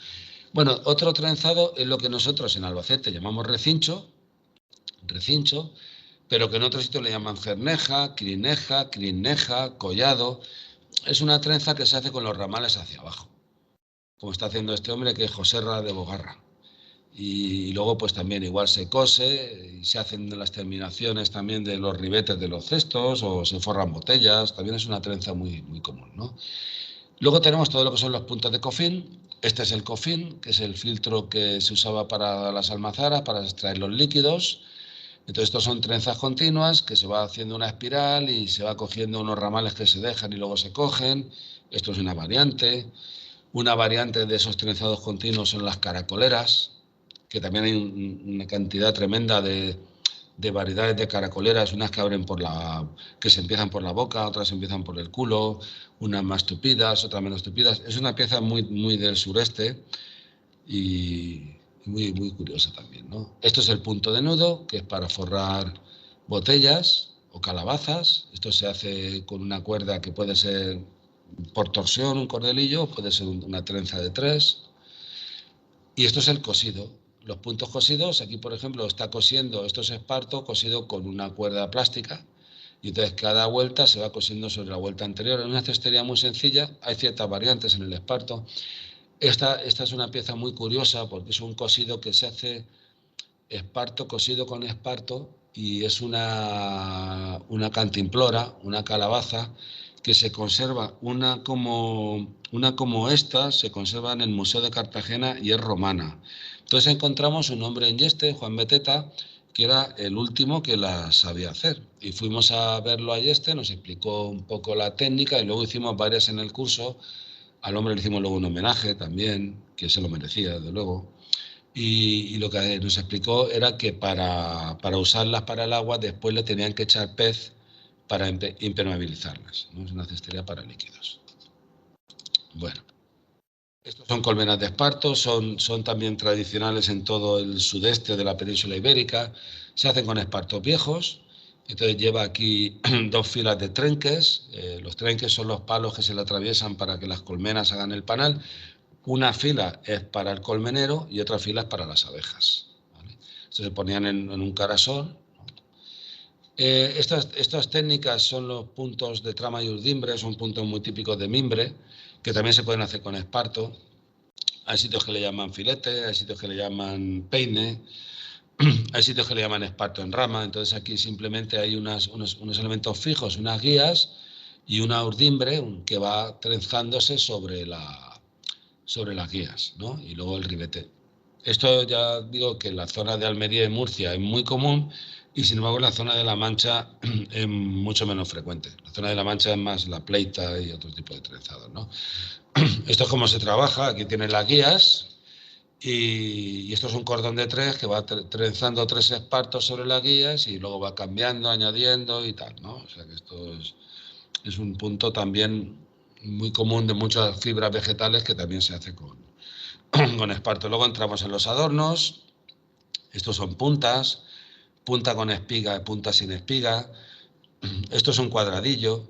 Bueno, otro trenzado es lo que nosotros en Albacete llamamos recincho, pero que en otros sitios le llaman cerneja, crineja, collado. es una trenza que se hace con los ramales hacia abajo, como está haciendo este hombre que es Joserra de Bogarra. Y luego pues también igual se cose y se hacen las terminaciones también de los ribetes de los cestos o se forran botellas, también es una trenza muy, muy común, ¿no? Luego tenemos todo lo que son los puntos de cofín. Este es el cofín, que es el filtro que se usaba para las almazaras, para extraer los líquidos. Entonces estos son trenzas continuas que se va haciendo una espiral y se va cogiendo unos ramales que se dejan y luego se cogen. Esto es una variante. Una variante de esos trenzados continuos son las caracoleras, que también hay una cantidad tremenda de variedades de caracoleras, unas que abren que se empiezan por la boca, otras empiezan por el culo, unas más tupidas, otras menos tupidas. Es una pieza muy, muy del sureste y muy, muy curiosa también, ¿no? Esto es el punto de nudo, que es para forrar botellas o calabazas. Esto se hace con una cuerda que puede ser por torsión, un cordelillo, puede ser una trenza de 3. Y esto es el cosido. Los puntos cosidos, aquí por ejemplo está cosiendo, esto es esparto cosido con una cuerda plástica y entonces cada vuelta se va cosiendo sobre la vuelta anterior. En una cestería muy sencilla, hay ciertas variantes en el esparto. Esta es una pieza muy curiosa porque es un cosido que se hace esparto cosido con esparto y es una cantimplora, una calabaza que se conserva, una como esta, se conserva en el Museo de Cartagena y es romana. Entonces encontramos un hombre en Yeste, Juan Beteta, que era el último que la sabía hacer. Y fuimos a verlo a Yeste, nos explicó un poco la técnica y luego hicimos varias en el curso. Al hombre le hicimos luego un homenaje también, que se lo merecía, desde luego. Y lo que nos explicó era que para usarlas para el agua después le tenían que echar pez para impermeabilizarlas, ¿no? Es una cestería para líquidos. Bueno, estos son colmenas de esparto, son también tradicionales en todo el sudeste de la península ibérica, se hacen con espartos viejos, entonces lleva aquí 2 filas de trenques, los trenques son los palos que se le atraviesan para que las colmenas hagan el panal. Una fila es para el colmenero y otra fila es para las abejas, ¿vale? Se ponían en un carasol. Estas técnicas son los puntos de trama y urdimbre, son puntos muy típicos de mimbre, que también se pueden hacer con esparto. Hay sitios que le llaman filete, hay sitios que le llaman peine, hay sitios que le llaman esparto en rama. Entonces aquí simplemente hay unos elementos fijos, unas guías y una urdimbre que va trenzándose sobre las guías, ¿no? Y luego el ribete. Esto ya digo que en la zona de Almería y Murcia es muy común y sin embargo en la zona de La Mancha es mucho menos frecuente. La zona de La Mancha es más la pleita y otro tipo de trenzados, ¿no? Esto es cómo se trabaja. Aquí tienen las guías y esto es un cordón de 3 que va trenzando 3 espartos sobre las guías y luego va cambiando, añadiendo y tal, ¿no? O sea que esto es un punto también muy común de muchas fibras vegetales que también se hace con esparto. Luego entramos en los adornos. Estos son puntas, punta con espiga, punta sin espiga. Esto es un cuadradillo.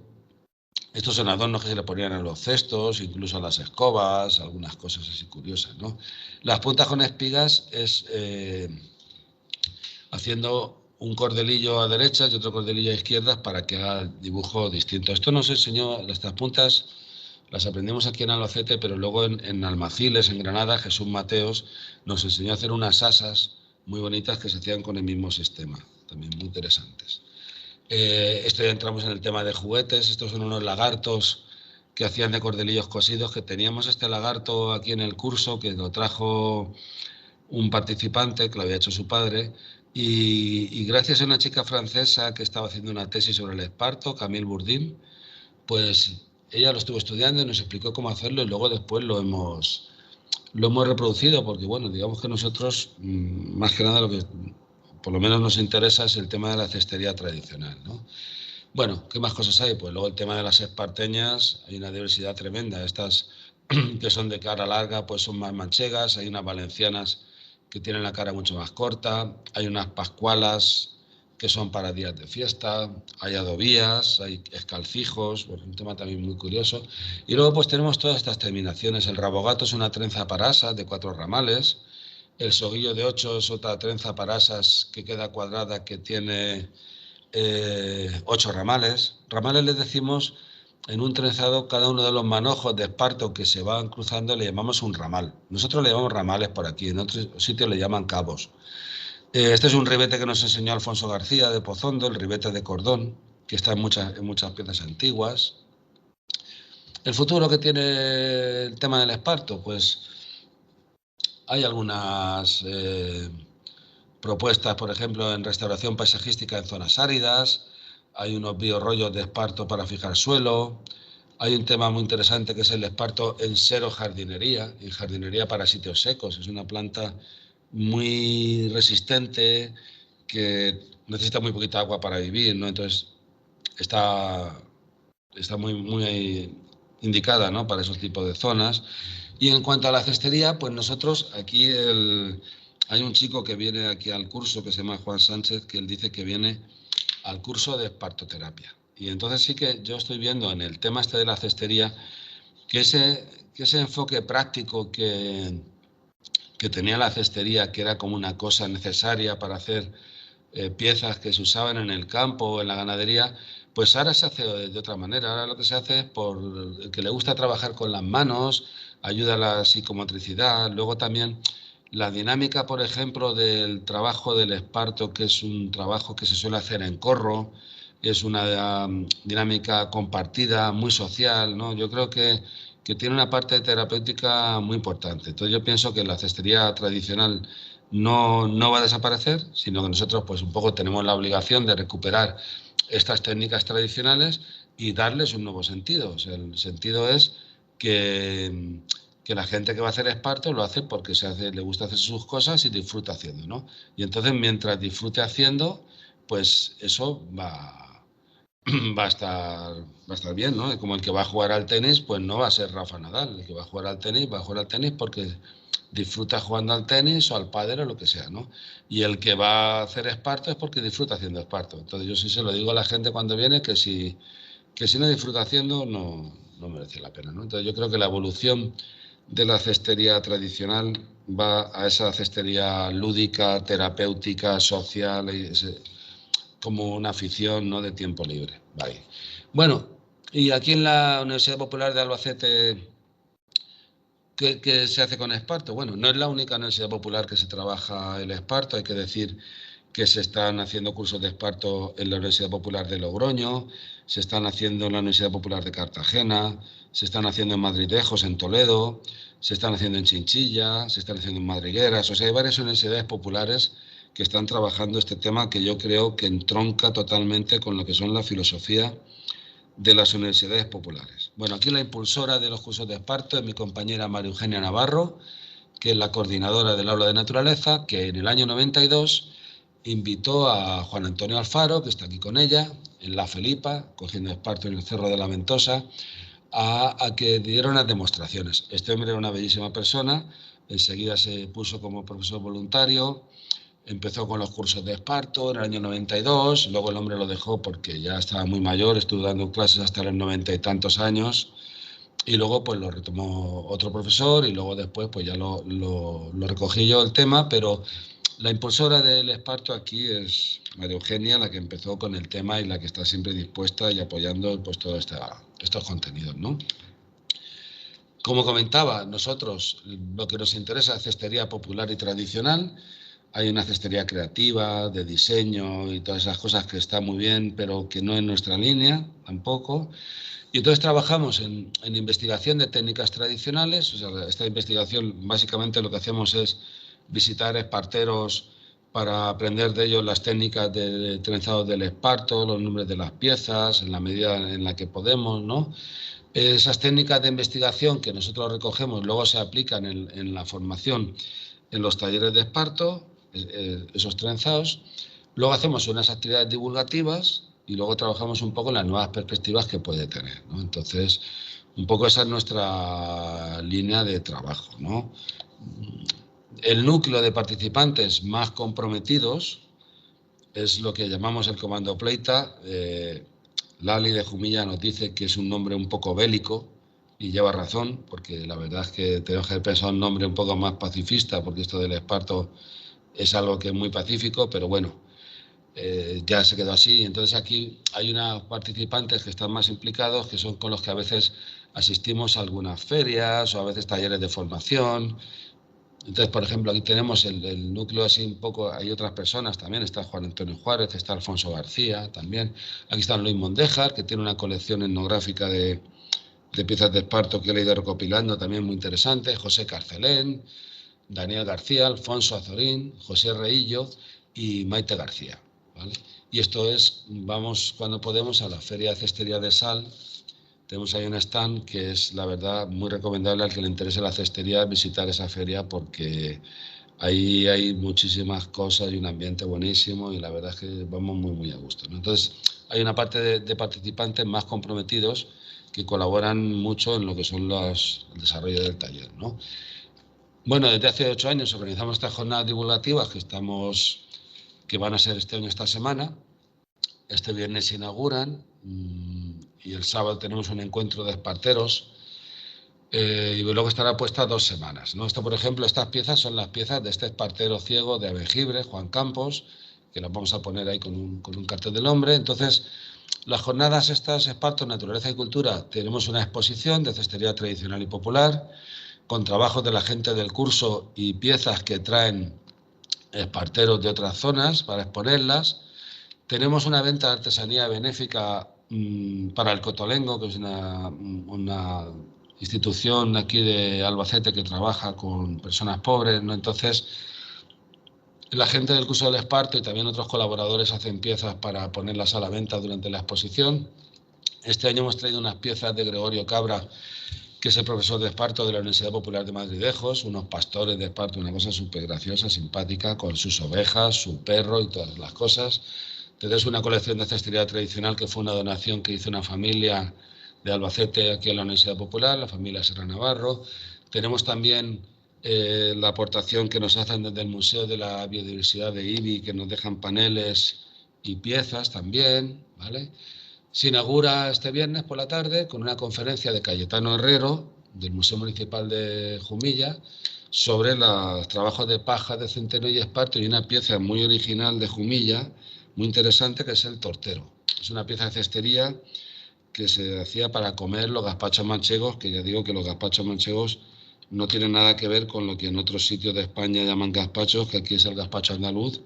Estos son adornos que se le ponían a los cestos, incluso a las escobas, algunas cosas así curiosas, ¿no? Las puntas con espigas es haciendo un cordelillo a derechas y otro cordelillo a izquierdas para que haga dibujo distinto. Esto nos enseñó, estas puntas las aprendimos aquí en Albacete, pero luego en Almaciles, en Granada, Jesús Mateos nos enseñó a hacer unas asas muy bonitas que se hacían con el mismo sistema, también muy interesantes. Esto ya entramos en el tema de juguetes. Estos son unos lagartos que hacían de cordelillos cosidos, que teníamos este lagarto aquí en el curso, que lo trajo un participante, que lo había hecho su padre, y gracias a una chica francesa que estaba haciendo una tesis sobre el esparto, Camille Bourdin, pues ella lo estuvo estudiando y nos explicó cómo hacerlo y luego después lo hemos reproducido porque, bueno, digamos que nosotros, más que nada, lo que por lo menos nos interesa es el tema de la cestería tradicional, ¿no? Bueno, ¿qué más cosas hay? Pues luego el tema de las esparteñas, hay una diversidad tremenda. Estas que son de cara larga, pues son más manchegas, hay unas valencianas que tienen la cara mucho más corta, hay unas pascualas que son para días de fiesta, hay adovías, hay escalcijos, pues un tema también muy curioso. Y luego pues tenemos todas estas terminaciones. El rabogato es una trenza para asas de 4 ramales, el soguillo de 8 es otra trenza para asas que queda cuadrada que tiene 8 ramales. Ramales les decimos en un trenzado, cada uno de los manojos de esparto que se van cruzando le llamamos un ramal. Nosotros le llamamos ramales por aquí, en otros sitios le llaman cabos. Este es un ribete que nos enseñó Alfonso García de Pozondo, el ribete de cordón, que está en muchas piezas antiguas. ¿El futuro que tiene el tema del esparto? Pues hay algunas propuestas, por ejemplo, en restauración paisajística en zonas áridas, hay unos biorrollos de esparto para fijar suelo, hay un tema muy interesante que es el esparto en serojardinería, en jardinería para sitios secos. Es una planta muy resistente que necesita muy poquita agua para vivir, ¿no? Entonces está muy indicada, ¿no?, para esos tipos de zonas. Y en cuanto a la cestería, pues nosotros aquí hay un chico que viene aquí al curso que se llama Juan Sánchez, que él dice que viene al curso de espartoterapia. Y entonces sí que yo estoy viendo en el tema este de la cestería que ese enfoque práctico que tenía la cestería, que era como una cosa necesaria para hacer piezas que se usaban en el campo o en la ganadería, pues ahora se hace de otra manera. Ahora lo que se hace es por el que le gusta trabajar con las manos, ayuda a la psicomotricidad. Luego también la dinámica, por ejemplo, del trabajo del esparto, que es un trabajo que se suele hacer en corro, es una dinámica compartida, muy social, ¿no? Yo creo que tiene una parte terapéutica muy importante. Entonces yo pienso que la cestería tradicional no va a desaparecer, sino que nosotros pues un poco tenemos la obligación de recuperar estas técnicas tradicionales y darles un nuevo sentido. O sea, el sentido es que la gente que va a hacer esparto lo hace porque le gusta hacer sus cosas y disfruta haciendo, ¿no? Y entonces mientras disfrute haciendo, pues eso va a estar bien, ¿no? Como el que va a jugar al tenis, pues no va a ser Rafa Nadal. El que va a jugar al tenis porque disfruta jugando al tenis o al pádel o lo que sea, ¿no? Y el que va a hacer esparto es porque disfruta haciendo esparto. Entonces yo sí se lo digo a la gente cuando viene que si no disfruta haciendo no merece la pena, ¿no? Entonces yo creo que la evolución de la cestería tradicional va a esa cestería lúdica, terapéutica, social, como una afición, ¿no?, de tiempo libre. Vale. Bueno, y aquí en la Universidad Popular de Albacete, ¿qué se hace con esparto? Bueno, no es la única universidad popular que se trabaja el esparto. Hay que decir que se están haciendo cursos de esparto en la Universidad Popular de Logroño, se están haciendo en la Universidad Popular de Cartagena, se están haciendo en Madridejos, en Toledo, se están haciendo en Chinchilla, se están haciendo en Madrigueras. O sea, hay varias universidades populares que están trabajando este tema que yo creo que entronca totalmente con lo que son la filosofía de las universidades populares. Bueno, aquí la impulsora de los cursos de esparto es mi compañera María Eugenia Navarro, que es la coordinadora del aula de naturaleza, que en el año 92 invitó a Juan Antonio Alfaro, que está aquí con ella, en La Felipa, cogiendo esparto en el Cerro de la Ventosa, a que diera unas demostraciones. Este hombre era una bellísima persona, enseguida se puso como profesor voluntario, empezó con los cursos de esparto en el año 92, luego el hombre lo dejó porque ya estaba muy mayor, estuvo dando clases hasta los 90 y tantos años, y luego pues lo retomó otro profesor y luego después pues ya lo recogí yo el tema, pero la impulsora del esparto aquí es María Eugenia, la que empezó con el tema y la que está siempre dispuesta y apoyando pues todos estos contenidos, ¿no? Como comentaba, nosotros lo que nos interesa es cestería popular y tradicional. Hay una cestería creativa, de diseño y todas esas cosas que están muy bien, pero que no en nuestra línea tampoco. Y entonces trabajamos en investigación de técnicas tradicionales. O sea, esta investigación básicamente lo que hacemos es visitar esparteros para aprender de ellos las técnicas de trenzado del esparto, los nombres de las piezas, en la medida en la que podemos, ¿no? Esas técnicas de investigación que nosotros recogemos luego se aplican en la formación en los talleres de esparto, esos trenzados. Luego hacemos unas actividades divulgativas y luego trabajamos un poco en las nuevas perspectivas que puede tener, ¿no? Entonces, un poco esa es nuestra línea de trabajo, ¿no? El núcleo de participantes más comprometidos es lo que llamamos el Comando Pleita. Lali de Jumilla nos dice que es un nombre un poco bélico y lleva razón, porque la verdad es que tenemos que pensar un nombre un poco más pacifista, porque esto del esparto es algo que es muy pacífico, pero bueno, ya se quedó así. Entonces aquí hay unos participantes que están más implicados, que son con los que a veces asistimos a algunas ferias o a veces talleres de formación. Entonces, por ejemplo, aquí tenemos el núcleo así un poco, hay otras personas también, está Juan Antonio Juárez, está Alfonso García también. Aquí está Luis Mondéjar, que tiene una colección etnográfica de piezas de esparto que él ha ido recopilando, también muy interesante. José Carcelén, Daniel García, Alfonso Azorín, José Reillo y Maite García, ¿vale? Y esto es, vamos cuando podemos a la Feria de Cestería de Sal. Tenemos ahí un stand que es, la verdad, muy recomendable al que le interese la cestería visitar esa feria, porque ahí hay muchísimas cosas y un ambiente buenísimo y la verdad es que vamos muy, muy a gusto, ¿no? Entonces, hay una parte de participantes más comprometidos que colaboran mucho en lo que son el desarrollo del taller, ¿no? Bueno, desde hace 8 años organizamos estas jornadas divulgativas que van a ser este año, esta semana. Este viernes se inauguran y el sábado tenemos un encuentro de esparteros y luego estará puesta 2 semanas, ¿no? Esto, por ejemplo, estas piezas son las piezas de este espartero ciego de Abengibre, Juan Campos, que las vamos a poner ahí con un cartel del hombre. Entonces, las jornadas estas, esparto, naturaleza y cultura, tenemos una exposición de cestería tradicional y popular, con trabajos de la gente del curso y piezas que traen esparteros de otras zonas para exponerlas. Tenemos una venta de artesanía benéfica para el Cotolengo, que es una institución aquí de Albacete que trabaja con personas pobres, ¿no? Entonces, la gente del curso del esparto y también otros colaboradores hacen piezas para ponerlas a la venta durante la exposición. Este año hemos traído unas piezas de Gregorio Cabra, que es el profesor de esparto de la Universidad Popular de Madridejos, unos pastores de esparto, una cosa súper graciosa, simpática, con sus ovejas, su perro y todas las cosas. Entonces, una colección de cestería tradicional que fue una donación que hizo una familia de Albacete aquí en la Universidad Popular, la familia Serra Navarro. Tenemos también la aportación que nos hacen desde el Museo de la Biodiversidad de IBI, que nos dejan paneles y piezas también, ¿vale? Se inaugura este viernes por la tarde con una conferencia de Cayetano Herrero, del Museo Municipal de Jumilla, sobre los trabajos de paja de centeno y esparto, y una pieza muy original de Jumilla, muy interesante, que es el tortero. Es una pieza de cestería que se hacía para comer los gazpachos manchegos, que ya digo que los gazpachos manchegos no tienen nada que ver con lo que en otros sitios de España llaman gazpachos, que aquí es el gazpacho andaluz,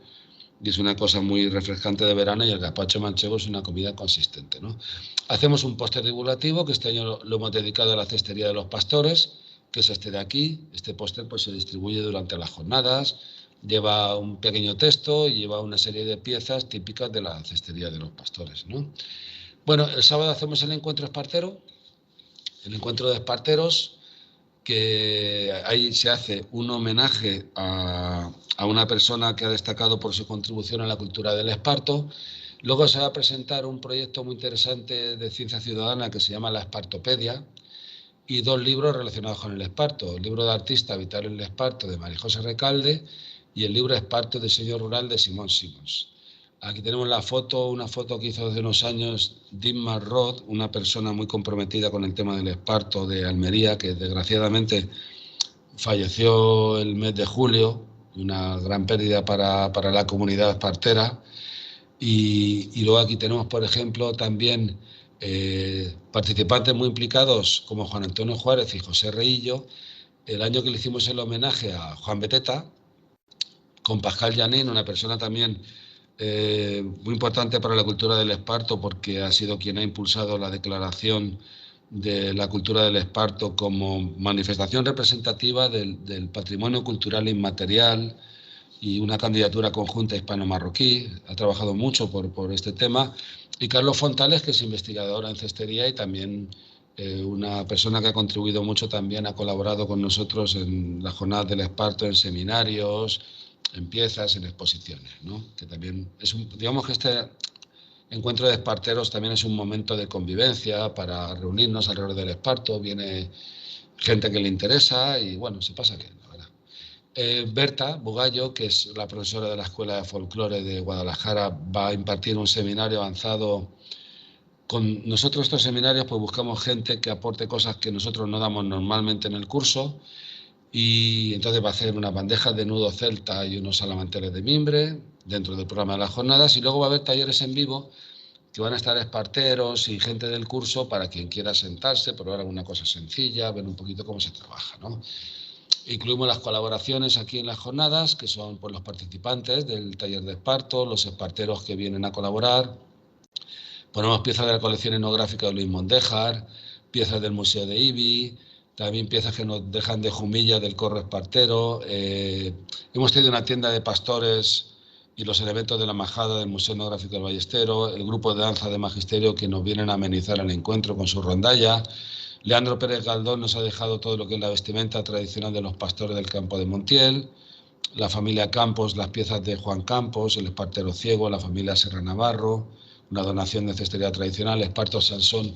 y es una cosa muy refrescante de verano, y el gazpacho manchego es una comida consistente, ¿no? Hacemos un póster divulgativo que este año lo hemos dedicado a la cestería de los pastores, que es este de aquí. Este póster pues se distribuye durante las jornadas, lleva un pequeño texto y lleva una serie de piezas típicas de la cestería de los pastores, ¿no? Bueno, el sábado hacemos el encuentro espartero, el encuentro de esparteros, que ahí se hace un homenaje a una persona que ha destacado por su contribución a la cultura del esparto. Luego se va a presentar un proyecto muy interesante de ciencia ciudadana que se llama La Espartopedia, y 2 libros relacionados con el esparto: el libro de artista Habitar el Esparto de María José Recalde y el libro Esparto, diseño rural, de Simón Simons. Aquí tenemos una foto que hizo hace unos años Dietmar Roth, una persona muy comprometida con el tema del esparto de Almería, que desgraciadamente falleció el mes de julio, una gran pérdida para la comunidad espartera. Y luego aquí tenemos, por ejemplo, también participantes muy implicados como Juan Antonio Juárez y José Reillo. El año que le hicimos el homenaje a Juan Beteta, con Pascal Janín, una persona también muy importante para la cultura del esparto, porque ha sido quien ha impulsado la declaración de la cultura del esparto como manifestación representativa del patrimonio cultural inmaterial, y una candidatura conjunta hispano-marroquí. Ha trabajado mucho por este tema. Y Carlos Fontales, que es investigador en cestería y también una persona que ha contribuido mucho, también ha colaborado con nosotros en las jornadas del esparto, en seminarios, en piezas, en exposiciones, ¿no? Que también digamos que este encuentro de esparteros también es un momento de convivencia para reunirnos alrededor del esparto. Viene gente que le interesa y bueno, se pasa bien, la verdad. Berta Bugallo, que es la profesora de la Escuela de Folclore de Guadalajara, va a impartir un seminario avanzado. Con nosotros estos seminarios pues buscamos gente que aporte cosas que nosotros no damos normalmente en el curso, y entonces va a hacer unas bandejas de nudo celta y unos salamanteres de mimbre, dentro del programa de las jornadas, y luego va a haber talleres en vivo que van a estar esparteros y gente del curso para quien quiera sentarse, probar alguna cosa sencilla, ver un poquito cómo se trabaja, ¿no? Incluimos las colaboraciones aquí en las jornadas, que son pues, los participantes del taller de esparto, los esparteros que vienen a colaborar. Ponemos piezas de la colección etnográfica de Luis Mondéjar, piezas del Museo de Ibi, también piezas que nos dejan de Jumilla del Corro Espartero. Hemos tenido una tienda de pastores y los elementos de la majada del Museo Etnográfico del Ballestero, el grupo de danza de magisterio que nos vienen a amenizar el encuentro con su rondalla. Leandro Pérez Galdón nos ha dejado todo lo que es la vestimenta tradicional de los pastores del campo de Montiel, la familia Campos, las piezas de Juan Campos, el espartero ciego, la familia Serra Navarro, una donación de cestería tradicional, Esparto Sansón,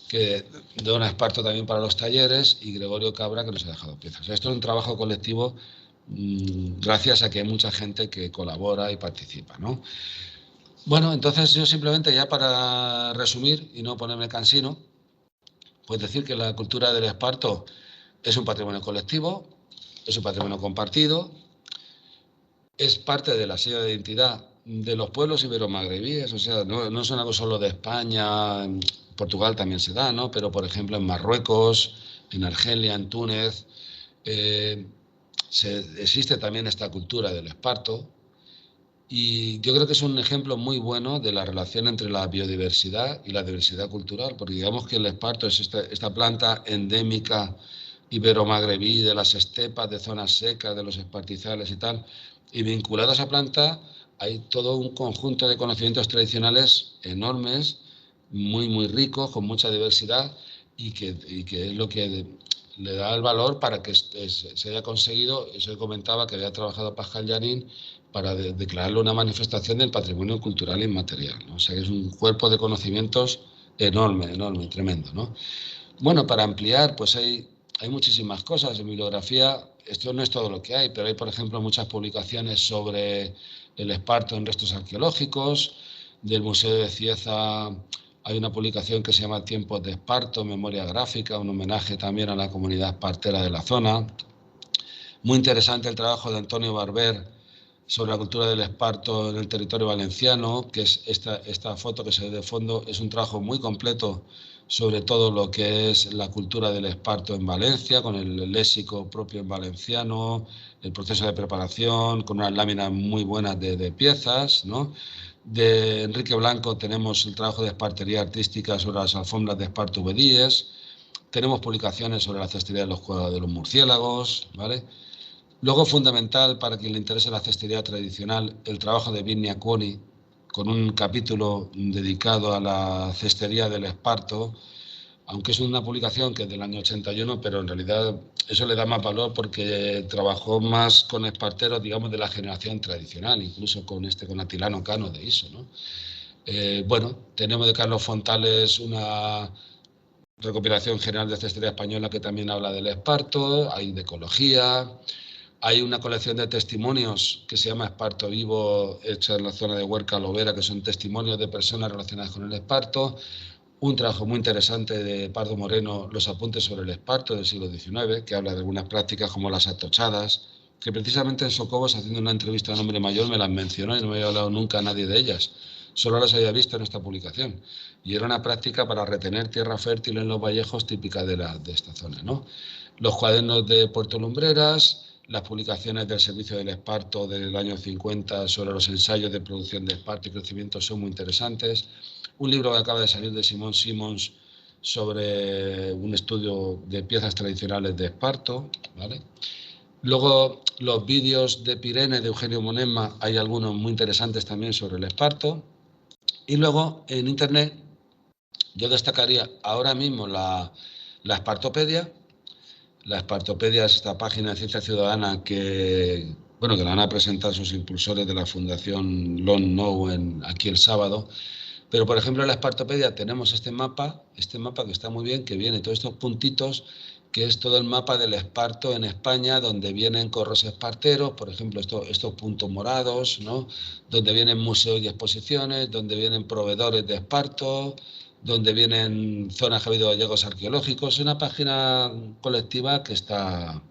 que dona esparto también para los talleres, y Gregorio Cabra, que nos ha dejado piezas. Esto es un trabajo colectivo gracias a que hay mucha gente que colabora y participa, ¿no? Bueno, entonces yo simplemente, ya para resumir y no ponerme cansino, pues decir que la cultura del esparto es un patrimonio colectivo, es un patrimonio compartido, es parte de la sello de identidad de los pueblos ibero-magrebíes, o sea, no es algo solo de España, en Portugal también se da, ¿no? Pero, por ejemplo, en Marruecos, en Argelia, en Túnez, existe también esta cultura del esparto, y yo creo que es un ejemplo muy bueno de la relación entre la biodiversidad y la diversidad cultural, porque digamos que el esparto es esta planta endémica ibero-magrebí de las estepas, de zonas secas, de los espartizales y tal, y vinculado a esa planta hay todo un conjunto de conocimientos tradicionales enormes, muy ricos, con mucha diversidad, y que es lo que le da el valor para que se haya conseguido. Eso que comentaba, que había trabajado Pascal Janín para declararlo una manifestación del patrimonio cultural inmaterial, ¿no? O sea que es un cuerpo de conocimientos enorme, tremendo, ¿no? Bueno, para ampliar, pues hay muchísimas cosas. En bibliografía, esto no es todo lo que hay, pero hay, por ejemplo, muchas publicaciones sobre el esparto en restos arqueológicos. Del Museo de Cieza hay una publicación que se llama Tiempos de Esparto, Memoria Gráfica, un homenaje también a la comunidad espartera de la zona. Muy interesante el trabajo de Antonio Barber sobre la cultura del esparto en el territorio valenciano, que es esta foto que se ve de fondo. Es un trabajo muy completo sobre todo lo que es la cultura del esparto en Valencia, con el léxico propio en valenciano, el proceso de preparación, con unas láminas muy buenas de piezas, ¿no? De Enrique Blanco tenemos el trabajo de espartería artística sobre las alfombras de esparto Ubedíes. Tenemos publicaciones sobre la cestería de los murciélagos, ¿vale? Luego, fundamental para quien le interese la cestería tradicional, el trabajo de Virnia Cuoni, con un capítulo dedicado a la cestería del esparto, aunque es una publicación que es del año 81, pero en realidad eso le da más valor porque trabajó más con esparteros, digamos, de la generación tradicional, incluso con Atilano Cano de ISO, ¿no? Bueno, tenemos de Carlos Fontales una recopilación general de cestería española que también habla del esparto, hay de ecología. Hay una colección de testimonios que se llama Esparto Vivo, hecha en la zona de Huerca Lovera, que son testimonios de personas relacionadas con el esparto. Un trabajo muy interesante de Pardo Moreno, Los apuntes sobre el esparto del siglo XIX, que habla de algunas prácticas como las atochadas, que precisamente en Socobos, haciendo una entrevista a un hombre mayor, me las mencionó y no me había hablado nunca a nadie de ellas. Solo las había visto en esta publicación. Y era una práctica para retener tierra fértil en los vallejos típica de esta zona, ¿no? Los cuadernos de Puerto Lumbreras, las publicaciones del Servicio del Esparto del año 50 sobre los ensayos de producción de esparto y crecimiento son muy interesantes. Un libro que acaba de salir de Simón Simons sobre un estudio de piezas tradicionales de esparto, ¿vale? Luego, los vídeos de Pirene, de Eugenio Monema, hay algunos muy interesantes también sobre el esparto. Y luego, en Internet, yo destacaría ahora mismo la Espartopedia. La Espartopedia es esta página de ciencia ciudadana que la van a presentar sus impulsores de la Fundación Long Now aquí el sábado. Pero, por ejemplo, en la Espartopedia tenemos este mapa que está muy bien, que viene todos estos puntitos, que es todo el mapa del esparto en España, donde vienen corros esparteros, por ejemplo, estos puntos morados, ¿no? Donde vienen museos y exposiciones, donde vienen proveedores de esparto, donde vienen zonas que ha habido hallazgos arqueológicos. Es una página colectiva que está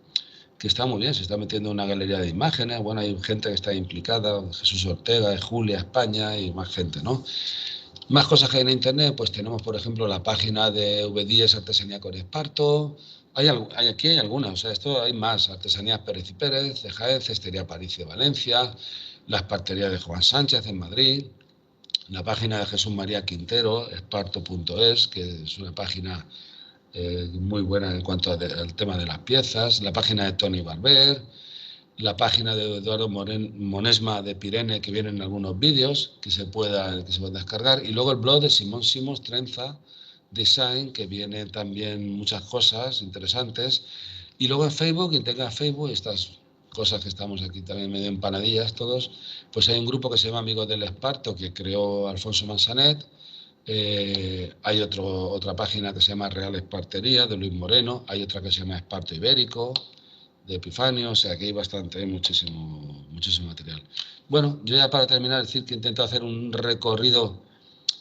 que está muy bien, se está metiendo en una galería de imágenes, bueno, hay gente que está implicada, Jesús Ortega, Julia España y más gente, ¿no? Más cosas que hay en internet, pues tenemos, por ejemplo, la página de V10 Artesanía con Esparto, aquí hay algunas, o sea, esto hay más, Artesanías Pérez y Pérez, de Jaén, Cestería París de Valencia, la espartería de Juan Sánchez en Madrid, la página de Jesús María Quintero, esparto.es, que es una página muy buena en cuanto al tema de las piezas, la página de Tony Barber, la página de Eduardo Monesma de Pirene, que vienen algunos vídeos que se puedan descargar, y luego el blog de Simón Simos Trenza Design, que viene también muchas cosas interesantes, y luego en Facebook, quien tenga Facebook, estas cosas que estamos aquí también medio empanadillas todos, pues hay un grupo que se llama Amigos del Esparto, que creó Alfonso Mansanet. Hay otra página que se llama Real Espartería, de Luis Moreno, hay otra que se llama Esparto Ibérico, de Epifanio, o sea que hay bastante, hay muchísimo material. Bueno, yo ya para terminar, decir que intento hacer un recorrido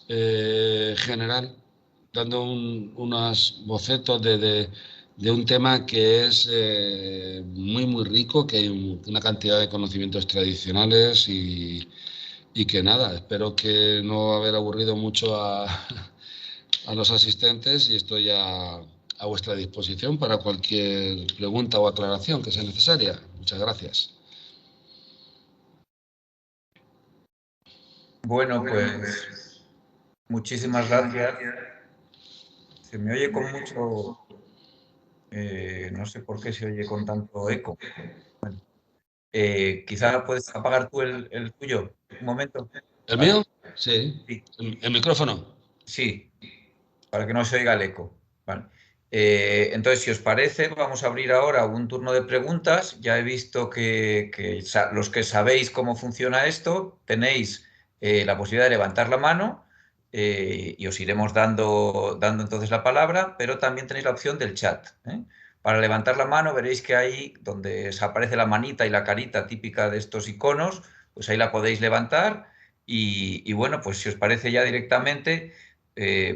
general, dando unos bocetos de un tema que es muy rico, que hay una cantidad de conocimientos tradicionales y que nada, espero que no haber aburrido mucho a los asistentes y estoy a vuestra disposición para cualquier pregunta o aclaración que sea necesaria. Muchas gracias. Bueno, pues muchísimas gracias. Se me oye con mucho, no sé por qué se oye con tanto eco. Bueno, quizá puedes apagar tú el tuyo un momento. ¿El Vale. mío? Sí. Sí, ¿El micrófono? sí, para que no se oiga el eco. Vale. Entonces, si os parece, vamos a abrir ahora un turno de preguntas. Ya he visto que los que sabéis cómo funciona esto, tenéis la posibilidad de levantar la mano y os iremos dando entonces la palabra, pero también tenéis la opción del chat. Para levantar la mano veréis que ahí donde os aparece la manita y la carita típica de estos iconos, pues ahí la podéis levantar y bueno, pues si os parece ya directamente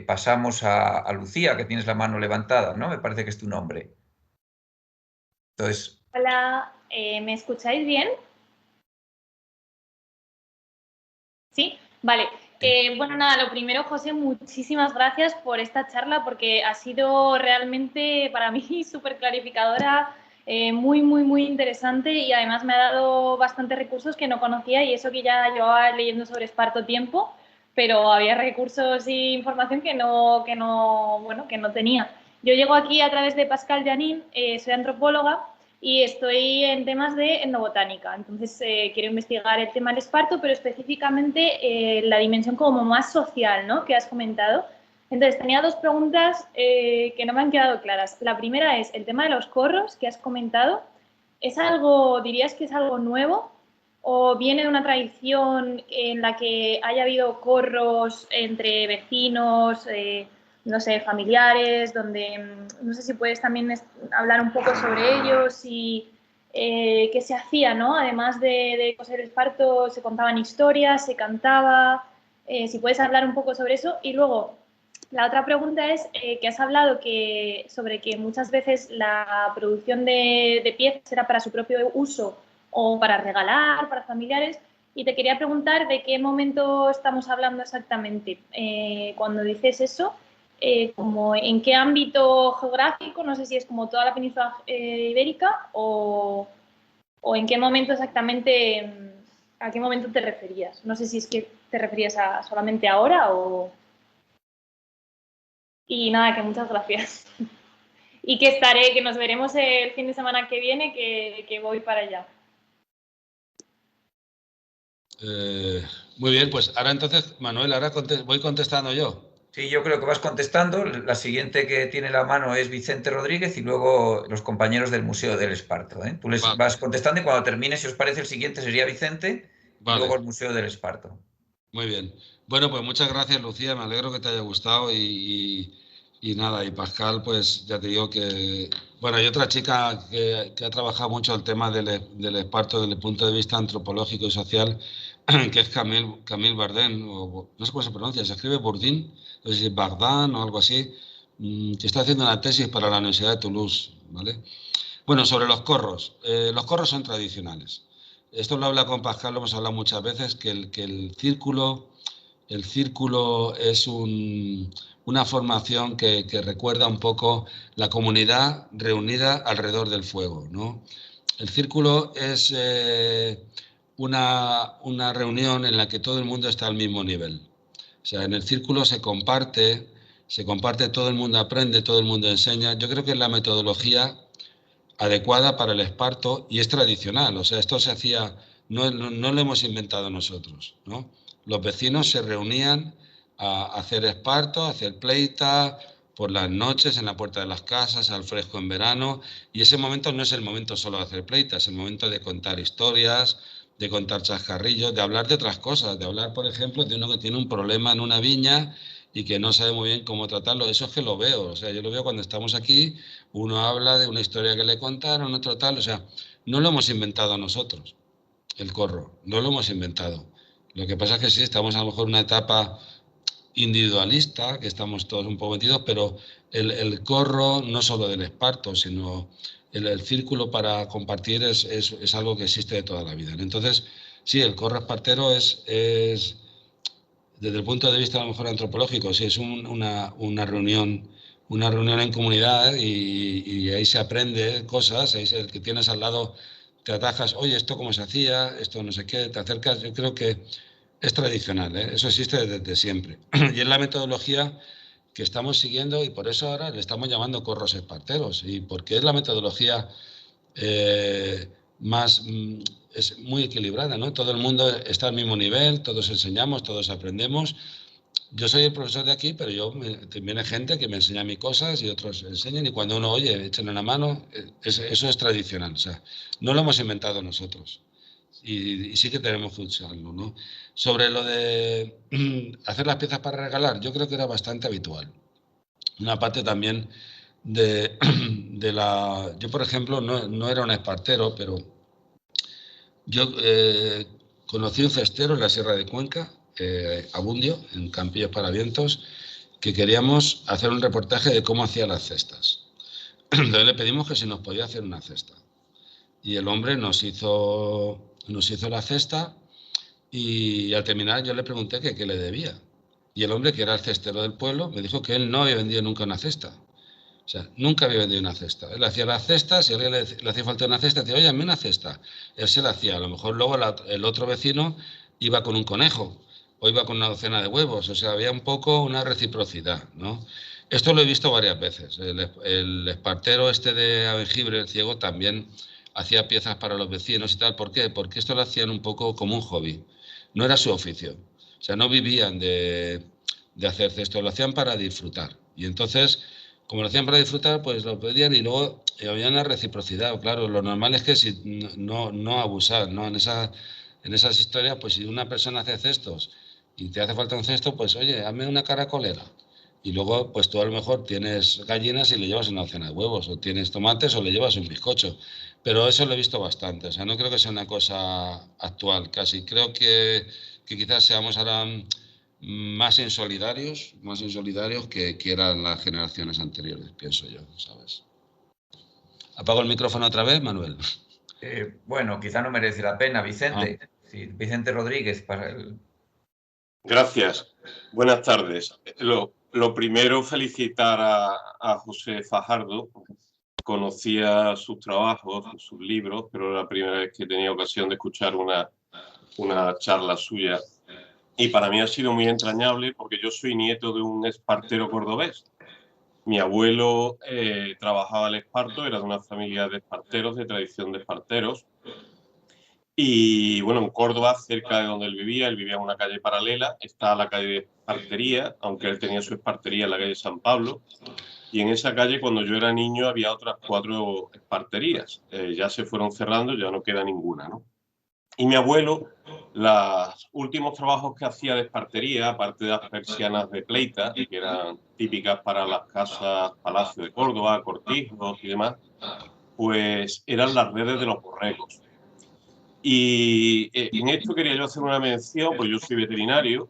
pasamos a Lucía, que tienes la mano levantada, ¿no? Me parece que es tu nombre. Entonces, Hola, ¿me escucháis bien? Sí, vale. Bueno, nada, lo primero, José, muchísimas gracias por esta charla porque ha sido realmente para mí súper clarificadora, muy interesante y además me ha dado bastantes recursos que no conocía y eso que ya llevaba leyendo sobre Esparto tiempo, pero había recursos e información que no tenía. Yo llego aquí a través de Pascal Janín, soy antropóloga y estoy en temas de etnobotánica. Entonces, quiero investigar el tema del esparto, pero específicamente la dimensión como más social, ¿no?, que has comentado. Entonces, tenía dos preguntas que no me han quedado claras. La primera es el tema de los corros que has comentado. ¿Es algo, dirías que es algo nuevo o viene de una tradición en la que haya habido corros entre vecinos, no sé, familiares, donde no sé si puedes también hablar un poco sobre ellos y qué se hacía, ¿no? Además de coser el parto, se contaban historias, se cantaba, si puedes hablar un poco sobre eso. Y luego, la otra pregunta es que has hablado sobre que muchas veces la producción de piezas era para su propio uso o para regalar, para familiares. Y te quería preguntar de qué momento estamos hablando exactamente cuando dices eso, como en qué ámbito geográfico, no sé si es como toda la península ibérica o en qué momento exactamente, a qué momento te referías. No sé si es que te referías a solamente ahora o... Y nada, que muchas gracias. Y que nos veremos el fin de semana que viene, que voy para allá. Muy bien, pues ahora entonces, Manuel, ahora voy contestando yo. sí, yo creo que vas contestando. La siguiente que tiene la mano es Vicente Rodríguez y luego los compañeros del Museo del Esparto. Tú les Vale. vas contestando y cuando termine, si os parece, el siguiente sería Vicente y Vale. luego el Museo del Esparto. Muy bien. Bueno, pues muchas gracias, Lucía. Me alegro que te haya gustado y nada, y Pascal, pues ya te digo que... Bueno, hay otra chica que ha trabajado mucho el tema del esparto desde el punto de vista antropológico y social, que es Camille Bardin, o no sé cómo se pronuncia, se escribe Bourdin, no sé si es Bardin o algo así, que está haciendo una tesis para la Universidad de Toulouse, ¿vale? Bueno, sobre los corros son tradicionales. Esto lo habla con Pascal, lo hemos hablado muchas veces, que el círculo es una formación que recuerda un poco la comunidad reunida alrededor del fuego, ¿no? El círculo es una reunión en la que todo el mundo está al mismo nivel. O sea, en el círculo se comparte, todo el mundo aprende, todo el mundo enseña. Yo creo que es la metodología adecuada para el esparto y es tradicional. O sea, esto se hacía, no lo hemos inventado nosotros, ¿no? Los vecinos se reunían a hacer esparto, a hacer pleita por las noches en la puerta de las casas, al fresco en verano, y ese momento no es el momento solo de hacer pleita, es el momento de contar historias, de contar chascarrillos, de hablar de otras cosas, de hablar, por ejemplo, de uno que tiene un problema en una viña y que no sabe muy bien cómo tratarlo. Eso es que lo veo, o sea, yo lo veo cuando estamos aquí, uno habla de una historia que le contaron, otro tal, o sea, no lo hemos inventado nosotros, el corro, no lo hemos inventado. Lo que pasa es que sí, estamos a lo mejor en una etapa individualista, que estamos todos un poco metidos, pero el corro, no solo del esparto, sino el círculo para compartir es algo que existe de toda la vida. Entonces, sí, el corro espartero es desde el punto de vista a lo mejor antropológico, sí, es una reunión en comunidad y ahí se aprende cosas, ahí el que tienes al lado te atajas, oye, esto cómo se hacía, esto no sé qué, te acercas, yo creo que es tradicional, ¿eh? Eso existe desde siempre. Y es la metodología que estamos siguiendo y por eso ahora le estamos llamando corros esparteros y porque es la metodología eh, más es muy equilibrada, ¿no? Todo el mundo está al mismo nivel, todos enseñamos, todos aprendemos. Yo soy el profesor de aquí, pero viene gente que me enseña a mí cosas y otros enseñan y cuando uno oye, echan una mano, eso es tradicional, o sea, no lo hemos inventado nosotros y sí que tenemos que usarlo, ¿no? Sobre lo de hacer las piezas para regalar, yo creo que era bastante habitual. Una parte también de la... Yo, por ejemplo, no era un espartero, pero yo conocí un cestero en la Sierra de Cuenca, Abundio, en Campillos para Vientos, que queríamos hacer un reportaje de cómo hacía las cestas. Entonces le pedimos que si nos podía hacer una cesta. Y el hombre nos hizo la cesta y al terminar yo le pregunté que qué le debía. Y el hombre, que era el cestero del pueblo, me dijo que él no había vendido nunca una cesta. O sea, nunca había vendido una cesta. Él hacía las cestas, si a alguien le hacía falta una cesta, decía, oye, dame una cesta. Él se la hacía. A lo mejor luego el otro vecino iba con un conejo o iba con una docena de huevos. O sea, había un poco una reciprocidad, ¿no? Esto lo he visto varias veces. El espartero este de Abengibre, el ciego, también hacía piezas para los vecinos y tal. ¿Por qué? Porque esto lo hacían un poco como un hobby. No era su oficio. O sea, no vivían de hacer esto, lo hacían para disfrutar. Y entonces, como lo hacían para disfrutar, pues lo pedían y luego había una reciprocidad. Claro, lo normal es que si no abusar, ¿no? En esas historias, pues si una persona hace cestos y te hace falta un cesto, pues oye, hazme una caracolera. Y luego, pues tú a lo mejor tienes gallinas y le llevas una docena de huevos, o tienes tomates o le llevas un bizcocho. Pero eso lo he visto bastante, o sea, no creo que sea una cosa actual casi. Creo que quizás seamos ahora más insolidarios que eran las generaciones anteriores, pienso yo, ¿sabes? ¿Apago el micrófono otra vez, Manuel? Bueno, quizá no merece la pena, Vicente. Sí, Vicente Rodríguez para el... Gracias. Buenas tardes. Lo primero, felicitar a José Fajardo. Conocía sus trabajos, sus libros, pero era la primera vez que tenía ocasión de escuchar una charla suya. Y para mí ha sido muy entrañable porque yo soy nieto de un espartero cordobés. Mi abuelo trabajaba el esparto, era de una familia de esparteros, de tradición de esparteros. Y bueno, en Córdoba, cerca de donde él vivía en una calle paralela, está la calle de Espartería, aunque él tenía su espartería en la calle San Pablo. Y en esa calle, cuando yo era niño, había otras 4 esparterías. Ya se fueron cerrando, ya no queda ninguna, ¿no? Y mi abuelo, los últimos trabajos que hacía de espartería, aparte de las persianas de pleita, que eran típicas para las casas Palacio de Córdoba, cortijos y demás, pues eran las redes de los borregos. Y en esto quería yo hacer una mención, pues yo soy veterinario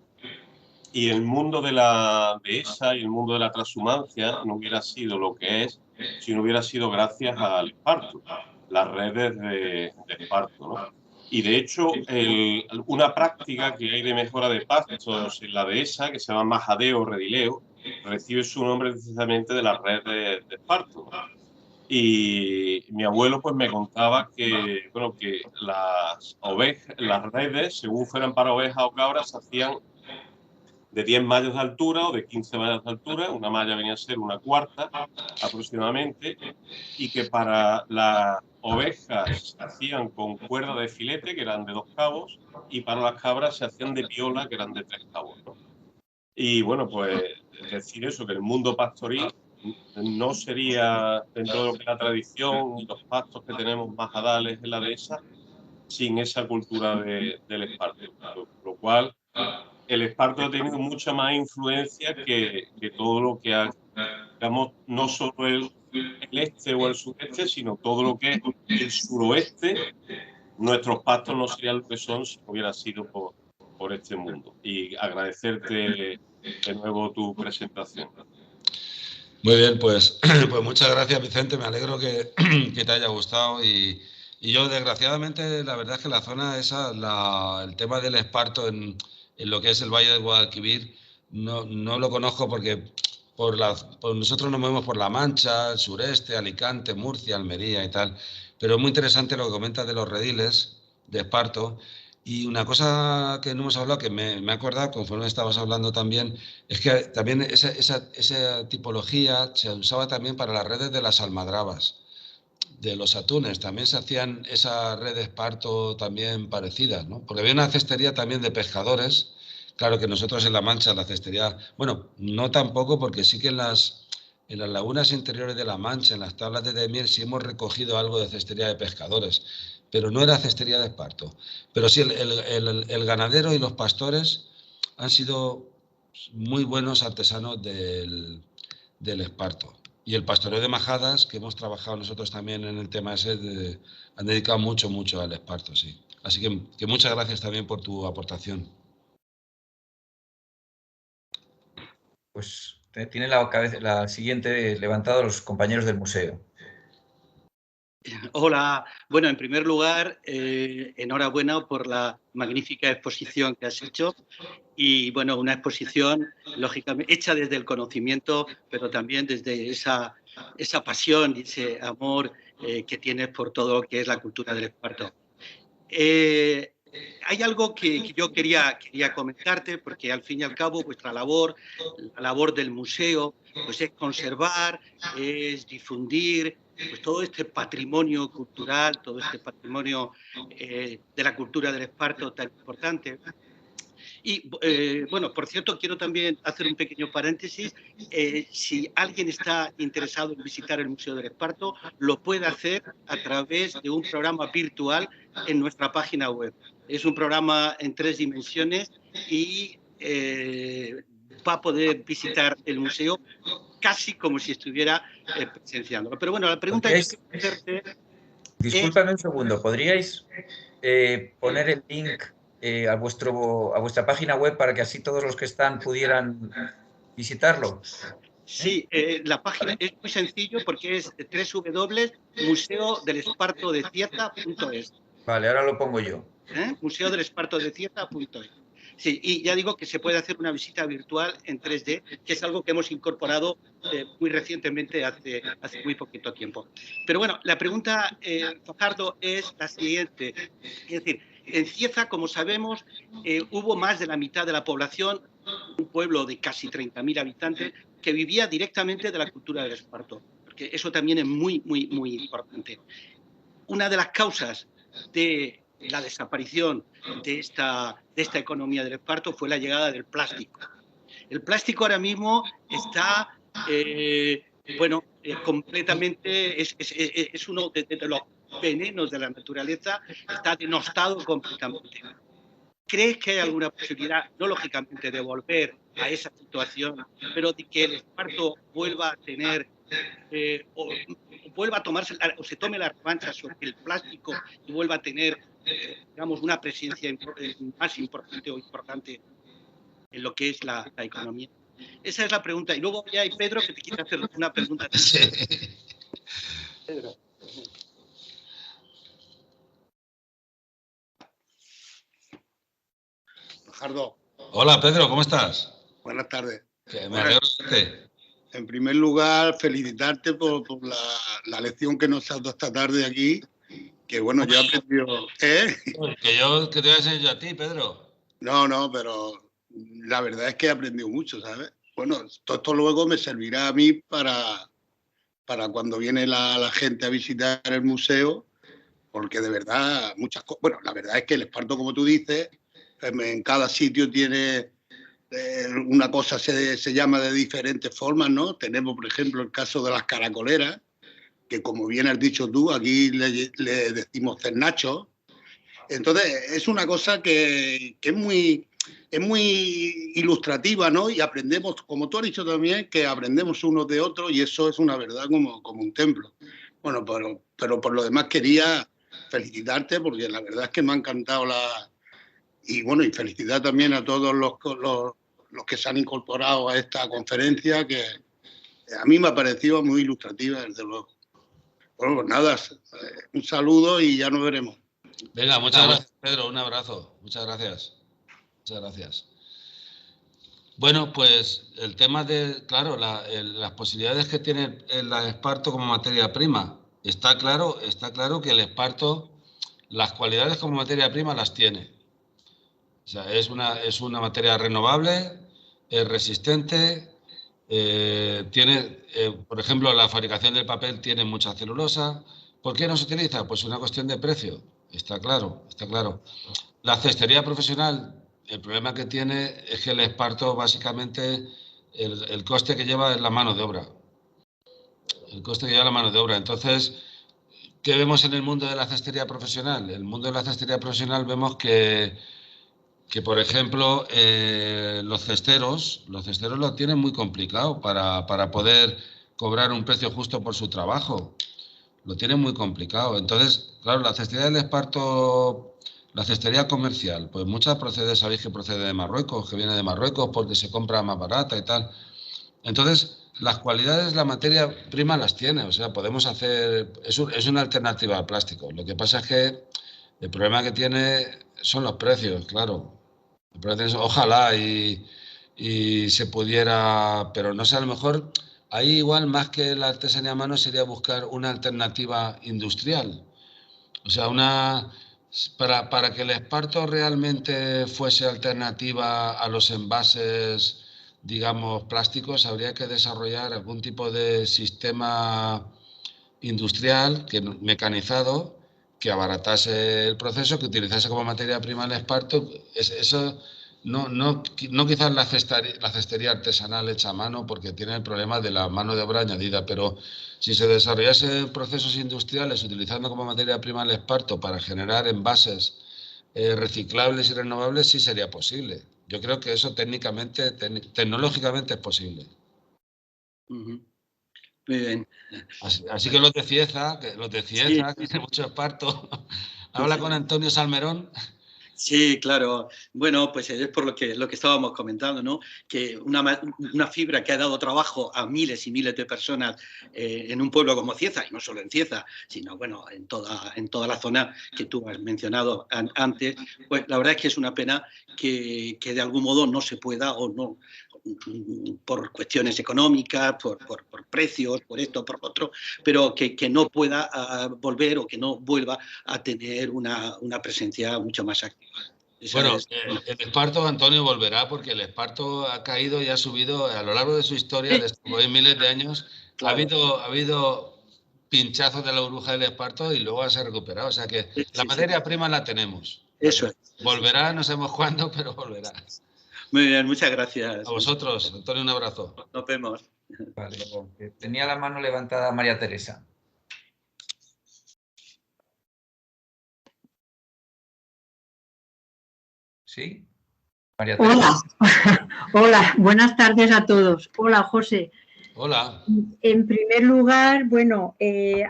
Y el mundo de la dehesa y el mundo de la transhumancia no hubiera sido lo que es si no hubiera sido gracias al esparto, las redes de esparto, ¿no? Y de hecho, una práctica que hay de mejora de pastos en la dehesa, que se llama majadeo o redileo, recibe su nombre precisamente de la red de esparto. Y mi abuelo pues me contaba que, bueno, que las redes, según fueran para ovejas o cabras, se hacían de 10 mallas de altura o de 15 mallas de altura. Una malla venía a ser una cuarta aproximadamente, y que para las ovejas se hacían con cuerda de filete, que eran de 2 cabos, y para las cabras se hacían de piola, que eran de 3 cabos, ¿no? Y bueno, pues decir eso, que el mundo pastoril no sería, dentro de lo que es la tradición y los pastos que tenemos majadales en la dehesa, sin esa cultura del esparto. Lo cual, el esparto ha tenido mucha más influencia que todo lo que ha, digamos, no solo el este o el sudeste, sino todo lo que es el suroeste. Nuestros pastos no serían lo que son si no hubiera sido por este mundo. Y agradecerte de nuevo tu presentación. Muy bien, pues, pues muchas gracias, Vicente. Me alegro que te haya gustado. Y yo, desgraciadamente, la verdad es que la zona esa, el tema del esparto en lo que es el Valle del Guadalquivir, no lo conozco porque nosotros nos movemos por La Mancha, el sureste, Alicante, Murcia, Almería y tal. Pero es muy interesante lo que comentas de los rediles de esparto. Y una cosa que no hemos hablado, que me he acordado conforme estabas hablando también, es que también esa tipología se usaba también para las redes de las almadrabas, de los atunes. También se hacían esas redes de esparto también parecidas, ¿no? Porque había una cestería también de pescadores. Claro que nosotros en La Mancha, la cestería, bueno, no tampoco, porque sí que en las lagunas interiores de La Mancha, en las tablas de Demier, sí hemos recogido algo de cestería de pescadores, pero no era cestería de esparto. Pero sí, el ganadero y los pastores han sido muy buenos artesanos del esparto. Y el pastoreo de majadas, que hemos trabajado nosotros también en el tema ese, han dedicado mucho al esparto, sí. Así que muchas gracias también por tu aportación. Pues tiene la siguiente levantada los compañeros del museo. Hola, bueno, en primer lugar, enhorabuena por la magnífica exposición que has hecho y, bueno, una exposición, lógicamente, hecha desde el conocimiento, pero también desde esa pasión y ese amor que tienes por todo lo que es la cultura del esparto. Hay algo que yo quería comentarte, porque al fin y al cabo vuestra labor, la labor del museo, pues es conservar, es difundir pues todo este patrimonio cultural, todo este patrimonio de la cultura del esparto tan importante. Y bueno, por cierto, quiero también hacer un pequeño paréntesis. Si alguien está interesado en visitar el Museo del Esparto, lo puede hacer a través de un programa virtual en nuestra página web. Es un programa en 3 dimensiones y va a poder visitar el museo casi como si estuviera presenciándolo. Pero bueno, la pregunta que quiero hacerte... Discúlpame un segundo, ¿podríais poner el link a vuestra página web para que así todos los que están pudieran visitarlo? Sí, la página es muy sencillo porque es www.museodelespartodecieta.es. Vale, ahora lo pongo yo. Museodelespartodecieta.es. Sí, y ya digo que se puede hacer una visita virtual en 3D, que es algo que hemos incorporado muy recientemente, hace muy poquito tiempo. Pero bueno, la pregunta, Fajardo, es la siguiente. Es decir, en Cieza, como sabemos, hubo más de la mitad de la población, un pueblo de casi 30.000 habitantes, que vivía directamente de la cultura del esparto, porque eso también es muy importante. Una de las causas de la desaparición de esta economía del esparto fue la llegada del plástico. El plástico ahora mismo está, bueno, completamente, es uno de los venenos de la naturaleza, está denostado completamente. ¿Crees que hay alguna posibilidad, no lógicamente de volver a esa situación, pero de que el esparto vuelva a tener, o vuelva a tomarse, o se tome la revancha sobre el plástico y vuelva a tener, digamos, una presencia más importante o importante lo que es la economía. Esa es la pregunta. Y luego ya hay Pedro que te quiere hacer una pregunta. Sí. Pedro. Fajardo. Hola, Pedro, ¿cómo estás? Buenas tardes. Me alegro de verte. En primer lugar, felicitarte por la lección que nos has dado esta tarde aquí, que bueno, yo he aprendido... Que te voy a enseñar yo a ti, Pedro. No, pero la verdad es que he aprendido mucho, ¿sabes? Bueno, todo esto luego me servirá a mí para cuando viene la gente a visitar el museo, porque de verdad, muchas cosas... Bueno, la verdad es que el Esparto, como tú dices, en cada sitio tiene... una cosa se llama de diferentes formas, ¿no? Tenemos, por ejemplo, el caso de las caracoleras, que como bien has dicho tú, aquí le decimos cernachos. Entonces, es una cosa que es muy ilustrativa, ¿no? Y aprendemos, como tú has dicho también, que aprendemos unos de otros y eso es una verdad como un templo. Bueno, pero por lo demás quería felicitarte porque la verdad es que me ha encantado y bueno, y felicidad también a todos los que se han incorporado a esta conferencia, que a mí me ha parecido muy ilustrativa, desde luego. Bueno, pues nada, un saludo y ya nos veremos. Venga, muchas gracias, Pedro, un abrazo. Muchas gracias. Muchas gracias. Bueno, pues el tema de, claro, las posibilidades que tiene el esparto como materia prima. Está claro que el esparto, las cualidades como materia prima las tiene. O sea, es una materia renovable, es resistente, tiene, por ejemplo, la fabricación del papel tiene mucha celulosa. ¿Por qué no se utiliza? Pues una cuestión de precio, está claro, está claro. La cestería profesional, el problema que tiene es que el esparto, básicamente, el coste que lleva es la mano de obra. El coste que lleva la mano de obra. Entonces, ¿qué vemos en el mundo de la cestería profesional? En el mundo de la cestería profesional vemos que por ejemplo, los cesteros lo tienen muy complicado para poder cobrar un precio justo por su trabajo. Lo tienen muy complicado. Entonces, claro, la cestería del esparto, la cestería comercial, pues muchas sabéis que procede de Marruecos, que viene de Marruecos porque se compra más barata y tal. Entonces, las cualidades, la materia prima las tiene, o sea, podemos hacer, es una alternativa al plástico. Lo que pasa es que el problema que tiene son los precios, claro. Ojalá y se pudiera, pero no sé, a lo mejor ahí igual más que la artesanía a mano sería buscar una alternativa industrial. O sea, para que el esparto realmente fuese alternativa a los envases, digamos, plásticos, habría que desarrollar algún tipo de sistema industrial, mecanizado, que abaratase el proceso, que utilizase como materia prima el esparto. Eso no quizás la cestería artesanal hecha a mano, porque tiene el problema de la mano de obra añadida, pero si se desarrollase procesos industriales utilizando como materia prima el esparto para generar envases reciclables y renovables, sí sería posible. Yo creo que eso técnicamente, tecnológicamente es posible. Muy bien. Así que los de Cieza, que tiene mucho esparto. Habla con Antonio Salmerón. Sí, claro. Bueno, pues es por lo que estábamos comentando, ¿no? Que una fibra que ha dado trabajo a miles y miles de personas en un pueblo como Cieza, y no solo en Cieza, sino bueno, en toda la zona que tú has mencionado antes, pues la verdad es que es una pena que de algún modo no se pueda o no, por cuestiones económicas, por precios, por esto, por otro, pero que no pueda volver o que no vuelva a tener una presencia mucho más activa. Bueno, el esparto, Antonio, volverá porque el esparto ha caído y ha subido a lo largo de su historia, de miles de años. Claro. Ha habido pinchazos de la burbuja del esparto y luego se ha recuperado. O sea que la materia prima la tenemos. Eso es. Volverá, no sabemos cuándo, pero volverá. Muy bien, muchas gracias. A vosotros, Antonio, un abrazo. Nos vemos. Vale. Tenía la mano levantada María Teresa. ¿Sí? María Teresa. Hola, hola, buenas tardes a todos. Hola, José. Hola. En primer lugar, bueno,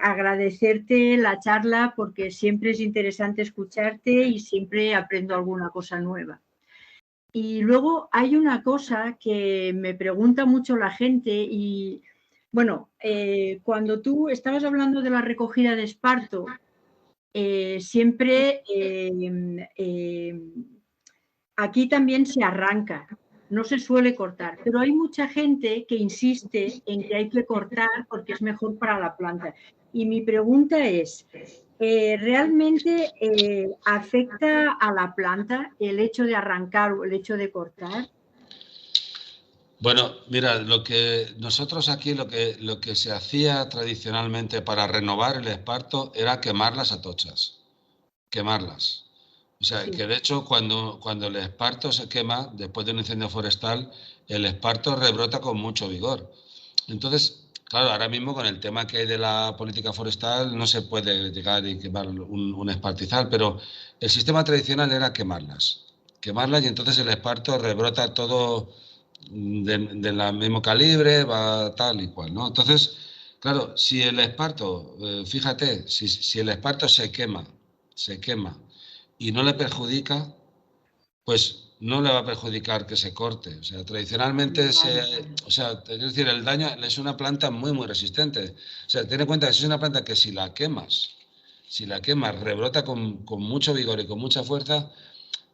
agradecerte la charla porque siempre es interesante escucharte y siempre aprendo alguna cosa nueva. Y luego hay una cosa que me pregunta mucho la gente y, bueno, cuando tú estabas hablando de la recogida de esparto, siempre aquí también se arranca, no se suele cortar, pero hay mucha gente que insiste en que hay que cortar porque es mejor para la planta. Y mi pregunta es, ¿realmente afecta a la planta el hecho de arrancar o el hecho de cortar? Bueno, mira, nosotros aquí lo que se hacía tradicionalmente para renovar el esparto era quemar las atochas, quemarlas. O sea, Sí. que de hecho cuando el esparto se quema, después de un incendio forestal, el esparto rebrota con mucho vigor. Entonces, claro, ahora mismo con el tema que hay de la política forestal no se puede llegar y quemar un espartizal, pero el sistema tradicional era quemarlas y entonces el esparto rebrota todo de la mismo calibre, va tal y cual, ¿no? Entonces, claro, si el esparto, fíjate, si el esparto se quema y no le perjudica, pues no le va a perjudicar que se corte. O sea, tradicionalmente o sea, es decir, el daño es una planta muy, muy resistente. O sea, ten en cuenta que es una planta que si la quemas, rebrota con mucho vigor y con mucha fuerza,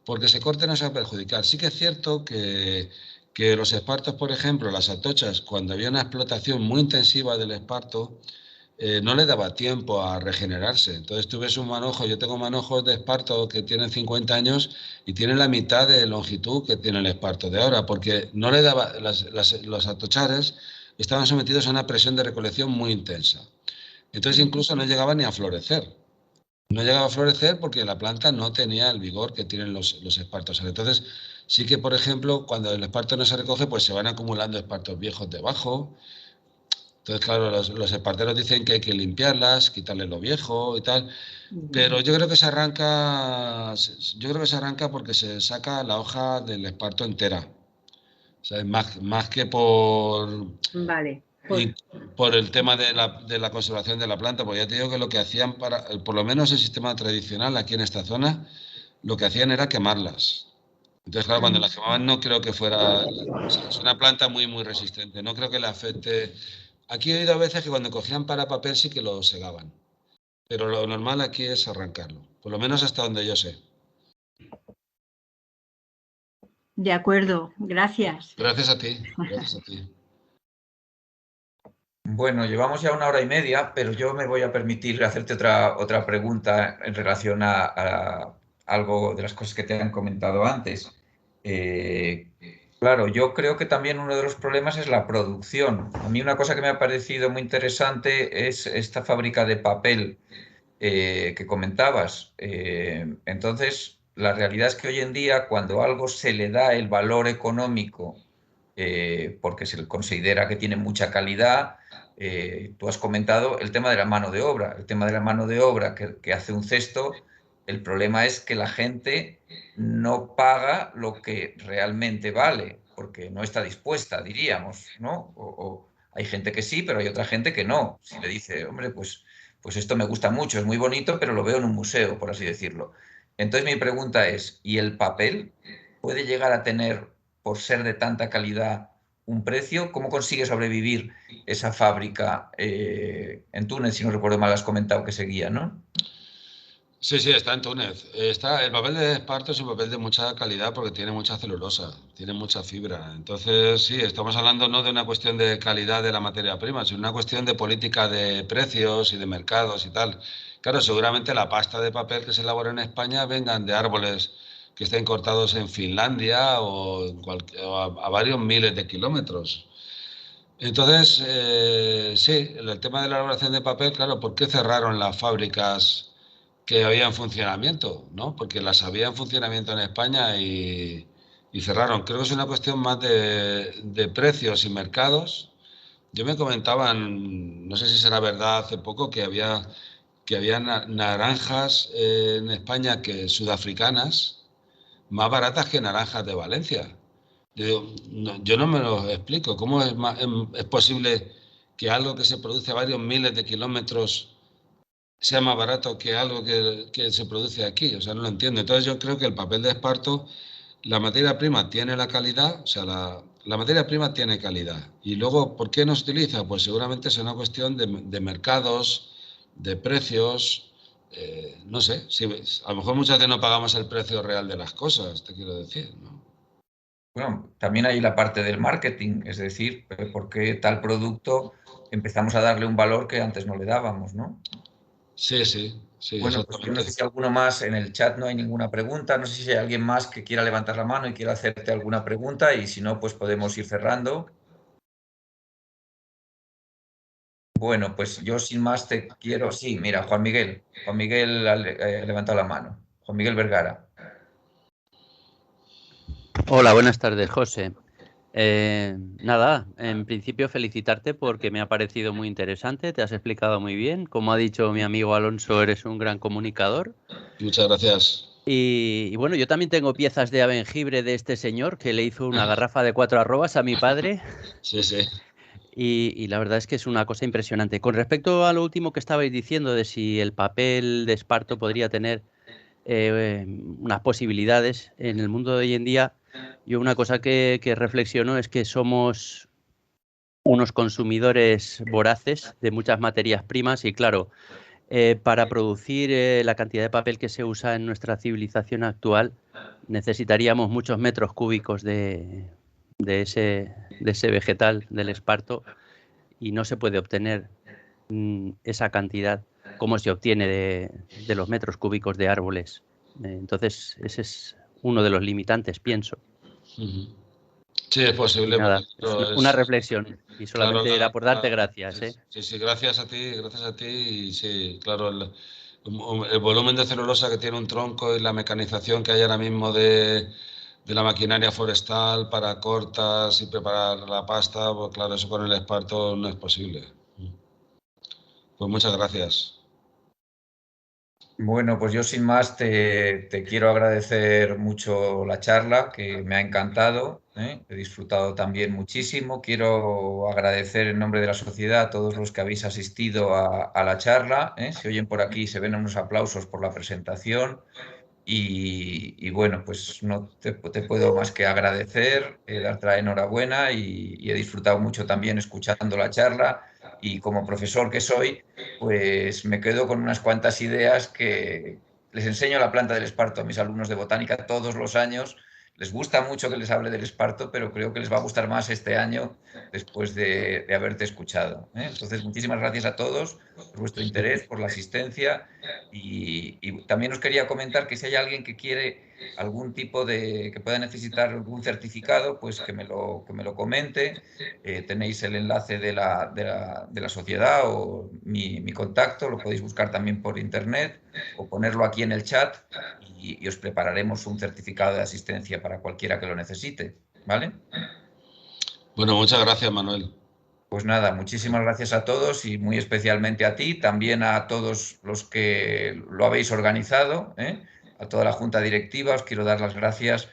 porque se corte no se va a perjudicar. Sí que es cierto que los espartos, por ejemplo, las atochas, cuando había una explotación muy intensiva del esparto, no le daba tiempo a regenerarse. Entonces tú ves un manojo, yo tengo manojos de esparto que tienen 50 años y tienen la mitad de longitud que tiene el esparto de ahora, porque no le daba, los atochares estaban sometidos a una presión de recolección muy intensa. Entonces incluso no llegaban ni a florecer. No llegaba a florecer porque la planta no tenía el vigor que tienen los espartos. Entonces, sí que, por ejemplo, cuando el esparto no se recoge, pues se van acumulando espartos viejos debajo. Entonces, claro, los esparteros dicen que hay que limpiarlas, quitarle lo viejo y tal. Pero yo creo que se arranca porque se saca la hoja del esparto entera. O sea, más que Vale. por el tema de la conservación de la planta, porque ya te digo que lo que hacían por lo menos el sistema tradicional aquí en esta zona, lo que hacían era quemarlas. Entonces, claro, cuando las quemaban no creo que fuera, o sea, es una planta muy, muy resistente, no creo que le afecte. Aquí he oído a veces que cuando cogían para papel sí que lo segaban, pero lo normal aquí es arrancarlo, por lo menos hasta donde yo sé. De acuerdo, gracias. Gracias a ti, gracias a ti. Bueno, llevamos ya 1 hora y media, pero yo me voy a permitir hacerte otra pregunta en relación a algo de las cosas que te han comentado antes. Claro, yo creo que también uno de los problemas es la producción. A mí una cosa que me ha parecido muy interesante es esta fábrica de papel que comentabas. Entonces, la realidad es que hoy en día, cuando algo se le da el valor económico, porque se le considera que tiene mucha calidad, tú has comentado el tema de la mano de obra. El tema de la mano de obra que hace un cesto, el problema es que la gente no paga lo que realmente vale, porque no está dispuesta, diríamos, ¿no? O hay gente que sí, pero hay otra gente que no. Si le dice, hombre, pues esto me gusta mucho, es muy bonito, pero lo veo en un museo, por así decirlo. Entonces mi pregunta es, ¿y el papel puede llegar a tener, por ser de tanta calidad, un precio? ¿Cómo consigue sobrevivir esa fábrica en Túnez, si no recuerdo mal, has comentado que seguía, ¿no? Sí, sí, está en Túnez. El papel de esparto es un papel de mucha calidad porque tiene mucha celulosa, tiene mucha fibra. Entonces, sí, estamos hablando no de una cuestión de calidad de la materia prima, sino una cuestión de política de precios y de mercados y tal. Claro, seguramente la pasta de papel que se elabora en España vengan de árboles que estén cortados en Finlandia o a varios miles de kilómetros. Entonces, sí, el tema de la elaboración de papel, claro, ¿por qué cerraron las fábricas que había en funcionamiento? ¿No? Porque las había en funcionamiento en España y cerraron. Creo que es una cuestión más de precios y mercados. Yo me comentaban, no sé si será verdad, hace poco que había naranjas en España sudafricanas más baratas que naranjas de Valencia. Yo digo, yo no me lo explico. ¿Cómo es posible que algo que se produce a varios miles de kilómetros sea más barato que algo que se produce aquí? O sea, no lo entiendo. Entonces yo creo que el papel de esparto la materia prima tiene la calidad, o sea, la materia prima tiene calidad. Y luego, ¿por qué no se utiliza? Pues seguramente es una cuestión de mercados, de precios, no sé, si, a lo mejor muchas veces no pagamos el precio real de las cosas, te quiero decir, ¿no? Bueno, también hay la parte del marketing, es decir, por qué tal producto empezamos a darle un valor que antes no le dábamos, ¿no? Sí, sí, sí, Bueno, pues yo no exactamente. sé si alguno más, en el chat no hay ninguna pregunta, no sé si hay alguien más que quiera levantar la mano y quiera hacerte alguna pregunta y si no, pues podemos ir cerrando. Bueno, pues yo sin más te quiero, sí, mira, Juan Miguel ha levantado la mano, Juan Miguel Vergara. Hola, buenas tardes, José. Nada, en principio felicitarte porque me ha parecido muy interesante, te has explicado muy bien. Como ha dicho mi amigo Alonso, eres un gran comunicador. Muchas gracias. Y bueno, yo también tengo piezas de jengibre de este señor que le hizo una garrafa de 4 arrobas a mi padre. Sí, sí. Y la verdad es que es una cosa impresionante. Con respecto a lo último que estabais diciendo de si el papel de esparto podría tener unas posibilidades en el mundo de hoy en día, yo una cosa que reflexiono es que somos unos consumidores voraces de muchas materias primas y claro, para producir la cantidad de papel que se usa en nuestra civilización actual necesitaríamos muchos metros cúbicos de ese vegetal, del esparto, y no se puede obtener esa cantidad como se obtiene de los metros cúbicos de árboles. Entonces, ese es uno de los limitantes, pienso. Sí, es Y posible. nada, Porque es una reflexión y claro, solamente era por darte gracias. sí, sí, gracias a ti. Y sí, claro, el volumen de celulosa que tiene un tronco y la mecanización que hay ahora mismo de la maquinaria forestal para cortas y preparar la pasta, pues claro, eso con el esparto no es posible. Pues muchas gracias. Bueno, pues yo sin más te quiero agradecer mucho la charla, que me ha encantado, ¿eh? He disfrutado también muchísimo. Quiero agradecer en nombre de la sociedad a todos los que habéis asistido a la charla, ¿eh? Se oyen por aquí, se ven unos aplausos por la presentación. Y bueno, pues no te puedo más que agradecer, darte la enhorabuena y he disfrutado mucho también escuchando la charla y como profesor que soy, pues me quedo con unas cuantas ideas que les enseño la planta del esparto a mis alumnos de botánica todos los años. Les gusta mucho que les hable del esparto, pero creo que les va a gustar más este año después de haberte escuchado, ¿eh? Entonces, muchísimas gracias a todos por vuestro interés, por la asistencia y también os quería comentar que si hay alguien que quiere algún tipo que pueda necesitar algún certificado, pues que me lo comente. Tenéis el enlace de la sociedad o mi contacto, lo podéis buscar también por internet o ponerlo aquí en el chat y os prepararemos un certificado de asistencia para cualquiera que lo necesite, ¿vale? Bueno, muchas gracias, Manuel. Pues nada, muchísimas gracias a todos y muy especialmente a ti, también a todos los que lo habéis organizado, ¿eh? A toda la junta directiva, os quiero dar las gracias